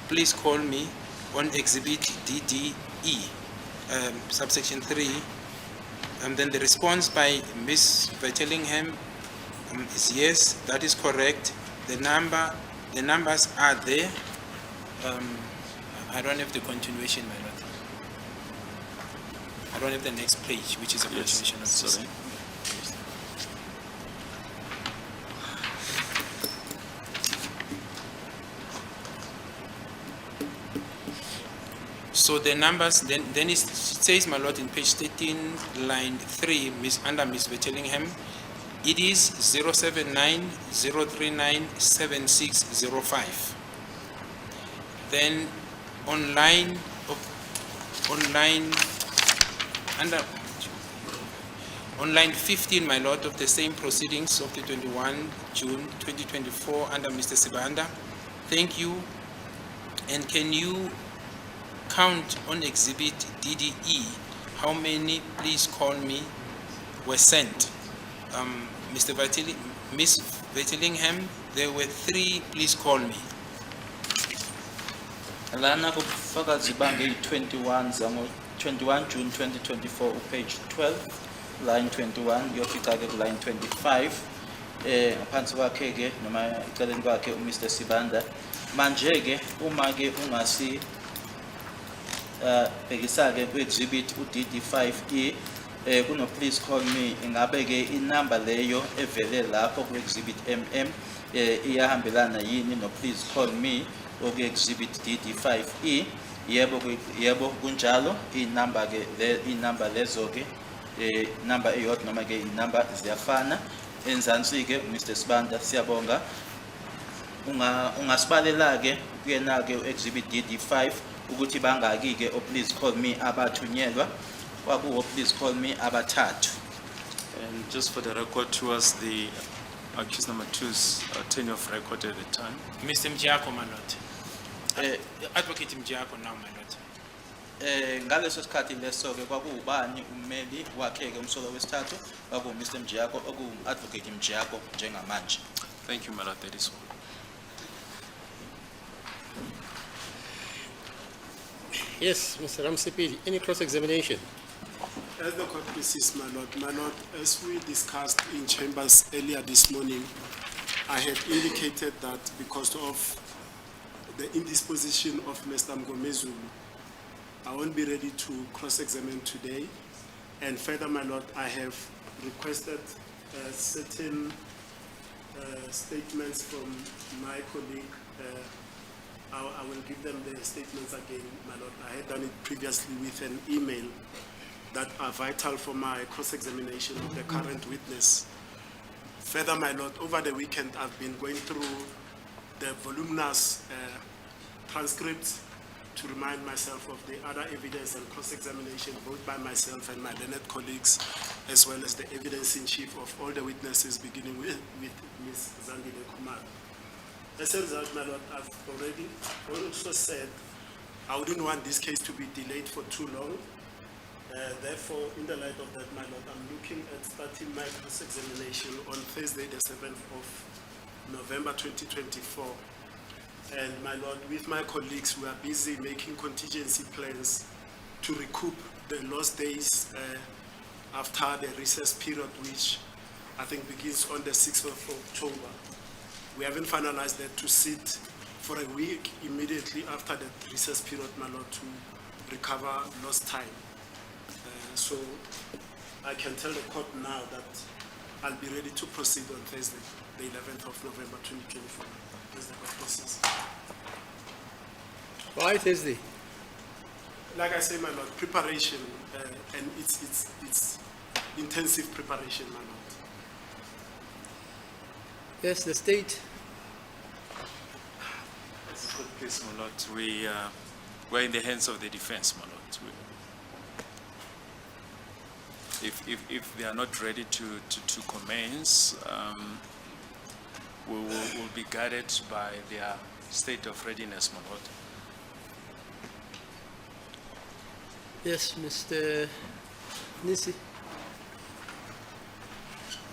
please call me on Exhibit DDE, subsection 3? And then the response by Ms. Vertellingham is yes, that is correct. The numbers are there. I don't have the continuation, my lord. I don't have the next page, which is a continuation of this. Sorry. So the numbers, then it says, my lord, in page 13, line 3, under Ms. Vertellingham, it is 079-039-7605. Then on line 15, my lord, of the same proceedings of the 21 June 2024 under Mr. Sibanda, thank you. And can you count on Exhibit DDE how many please call me were sent? Ms. Vertellingham, there were 3 please call me. Lana kubufakazi bange 21 June 2024 page 12 line 21 yofika ke line 25 ngaphansi kwakhe ke noma eceleni kwakhe uMr Sibanda. Manje ke uma ke ungasi bhekisa ke ku-exhibit u-DD5E kuno please call me, ingabe ke inamba leyo evele lapho ku-exhibit MM iyahambelana yini no please call me oku-exhibit DD5E? Yebo kunjalo. Inamba lezo ke number eyodwa noma ke inamba ziyafana. Enzansi ke Mr Sibanda, siyabonga. Ungasibalela ke kuyena ke u-exhibit DD5 ukuthi bangaki ke o please call me abathunyelwa kwakuwo please call me abathathu. And just for the record, who was the accused number 2's tenure of record at the time? Mr. Mjiako, my lord. Advocate Mjiako now, my lord. Ngaleso sikhathi leso ke kwakuwubani ummeli wakhe ke umsolo wesithathu kwaku Mr Mjiako advocate Mjiako njengamanje. Thank you, my lord. That is all. Yes, Mr. Ramsipili, any cross-examination? As the court persists, my lord, as we discussed in chambers earlier this morning, I had indicated that because of the indisposition of Mr. Mgomezulu, I won't be ready to cross-examine today. And further, my lord, I have requested certain statements from my colleague. I will give them the statements again, my lord. I had done it previously with an email that are vital for my cross-examination of the current witness. Further, my lord, over the weekend I've been going through the voluminous transcripts to remind myself of the other evidence and cross-examination both by myself and my learned colleagues, as well as the evidence in chief of all the witnesses, beginning with Ms. Zandile Kumar. As a result, my lord, I've already also said I wouldn't want this case to be delayed for too long. Therefore, in the light of that, my lord, I'm looking at starting my cross-examination on Thursday, the 7th of November 2024. And my lord, with my colleagues, we are busy making contingency plans to recoup the lost days after the recess period, which I think begins on the 6th of October. We haven't finalized that to sit for a week immediately after the recess period, my lord, to recover lost time. So I can tell the court now that I'll be ready to proceed on Thursday, the 11th of November 2024. As the court proceeds. Why Thursday? Like I say, my lord, preparation, and it's intensive preparation, my lord. Yes, the state. That's a good case, my lord. We're in the hands of the defense, my lord. If they are not ready to commence, we will be guided by their state of readiness, my lord. Yes, Mr. Nisi.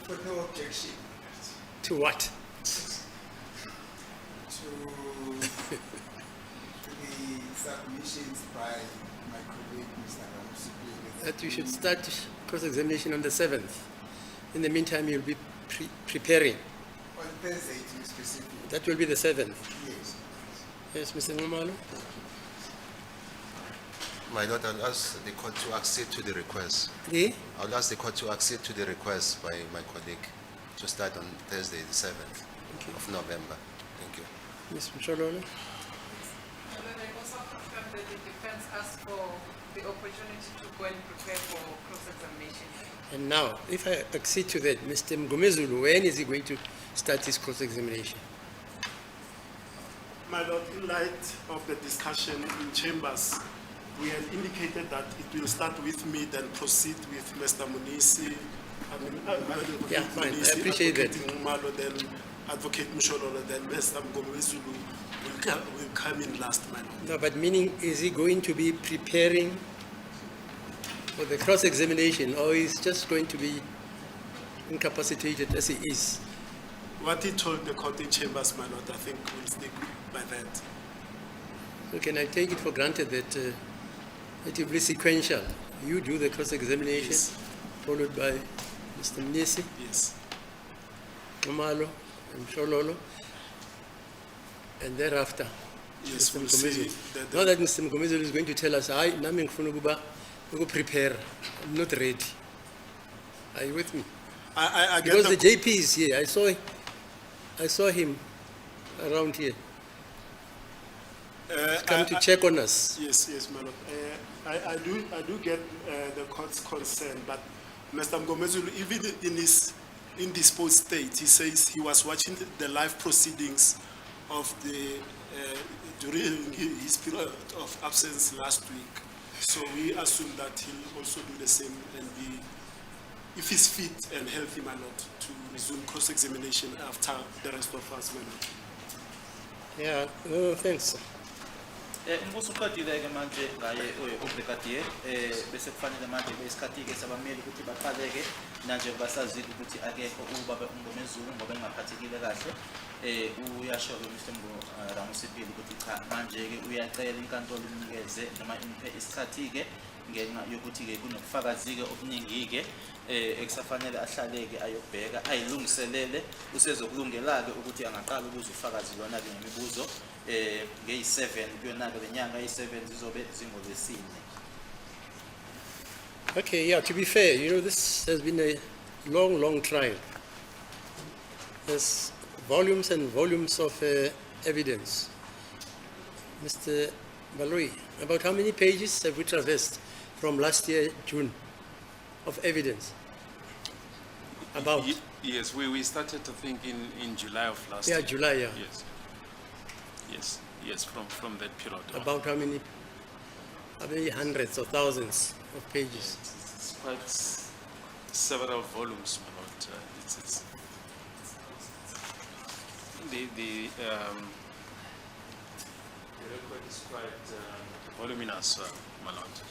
But no objection To what? to the submissions by my colleague, Mr. Ramusipili. That you should start cross-examination on the 7th. In the meantime, you'll be preparing. On Thursday, to be specific. That will be the 7th. Yes. Yes, Mr. Ngumalo? My lord, I'll ask the court to accede to the request. I'll ask the court to accede to the request by my colleague to start on Thursday, the 7th of November. Thank you. Ms. Mshololo? I also confirm that the defense asked for the opportunity to go and prepare for cross-examination. And now, if I accede to that, Mr. Mgomezulu, when is he going to start his cross-examination? My lord, in light of the discussion in chambers, we have indicated that it will start with me, then proceed with Mr. Munisi. Yeah, fine. I appreciate that. Ngumalo, then Advocate Mshololo, then Mr. Mgomezulu will come in last, my lord. No, but meaning, is he going to be preparing for the cross-examination, or is just going to be incapacitated as he is? What he told the court in chambers, my lord, I think we'll stick by that. So can I take it for granted that it will be sequential? You do the cross-examination, Yes. followed by Mr. Mnisi, Yes. Ngumalo, and Mshololo, and thereafter, Yes, Mr. we'll Mgomezulu. see that. Not that Mr. Mgomezulu is going to tell us, I nami ngifuna ukuba prepare, I'm not ready. Are you with me? I get Because the the, JP is here. I saw him around here. He's come to check on us. Yes, my lord. I do get the court's concern, but Mr. Mgomezulu, even in his indisposed state, he says he was watching the live proceedings of the during his period of absence last week. So we assume that he'll also do the same and be, if he's fit and healthy, my lord, to resume cross-examination after the rest of us, my lord. Yeah, thanks. Umbuso uqedile-ke manje ngaye ubrigadier bese kufanele manje besikhathi-ke sabameli ukuthi baqale-ke nanje basazile ukuthi akekho ubaba uMgomezulu ngoba engaphathekile kahle uyasho-ke Mr. Ramusipili ukuthi cha manje-ke uyacela inkantolo imnikeze noma imphe isikhathi-ke ngenxa yokuthi-ke kunobufakazi-ke obuningi-ke ekusafanele ahlale-ke ayobheka ayilungiselele usezokulungela-ke ukuthi angaqala ukuze ufakazi lona-ke ngemibuzo ngeyi-7 kuyona-ke le nyanga eyi-7 zizobe zingolwesine. Okay, yeah, to be fair, you know, this has been a long, long trial. There's volumes and volumes of evidence. Mr. Baloi, about how many pages have we traversed from last year, June, of evidence? About? Yes, we started, I think, in July of last Yeah, year. July, yeah. Yes, from that period. About how many hundreds or thousands of pages? It's quite several volumes, my lord. It's the record is quite voluminous, my lord.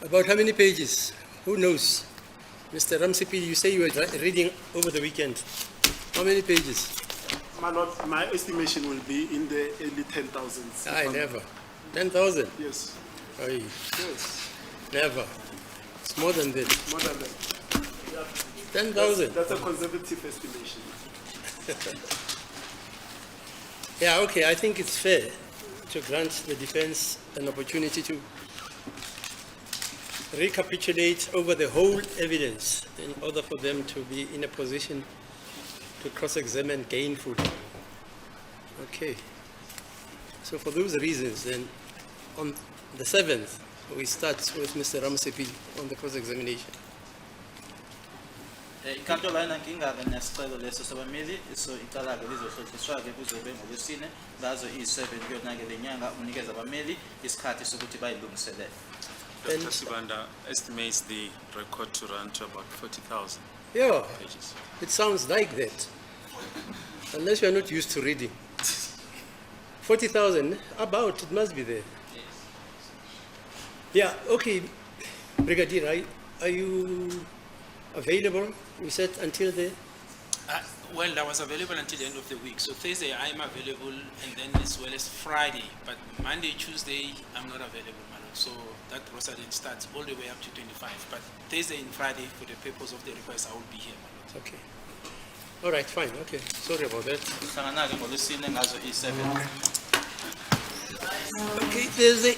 About how many pages? Who knows? Mr. Ramsepi, you say you were reading over the weekend. How many pages? My Lord, my estimation will be in the early 10,000s. I never. 10,000? Yes, Aye, yes, never. It's more than that. more than that. 10,000? That's a conservative estimation. Yeah, okay, I think it's fair to grant the defense an opportunity to recapitulate over the whole evidence in order for them to be in a position to cross-examine gainfully. Okay. So for those reasons, then, on the 7th, we start with Mr. Ramsepi on the cross-examination. Inkantolo ayinankinga-ke nesicelo leso sabameli, so icala-ke lizohlothiswa-ke kuzobe ngolwesine ngazo iyi-7 kuyona-ke le nyanga unikeza abameli isikhathi sokuthi bayilungiselele. Dr. Sibanda estimates the record to run to about 40,000 Yeah, pages. it sounds like that, unless you are not used to reading. 40,000, about, it must be there. Yeah, okay, Brigadier, are you available? You said until the... Well, I was available until the end of the week. So Thursday I'm available, and then as well as Friday. But Monday, Tuesday, I'm not available, my lord. So that proceeding starts all the way up to 25. But Thursday and Friday, for the purpose of the request, I will be here, my lord. Okay. All right, fine, okay. Sorry about that. Hlangana-ke ngolwesine ngazo iyi-7. Okay, Thursday.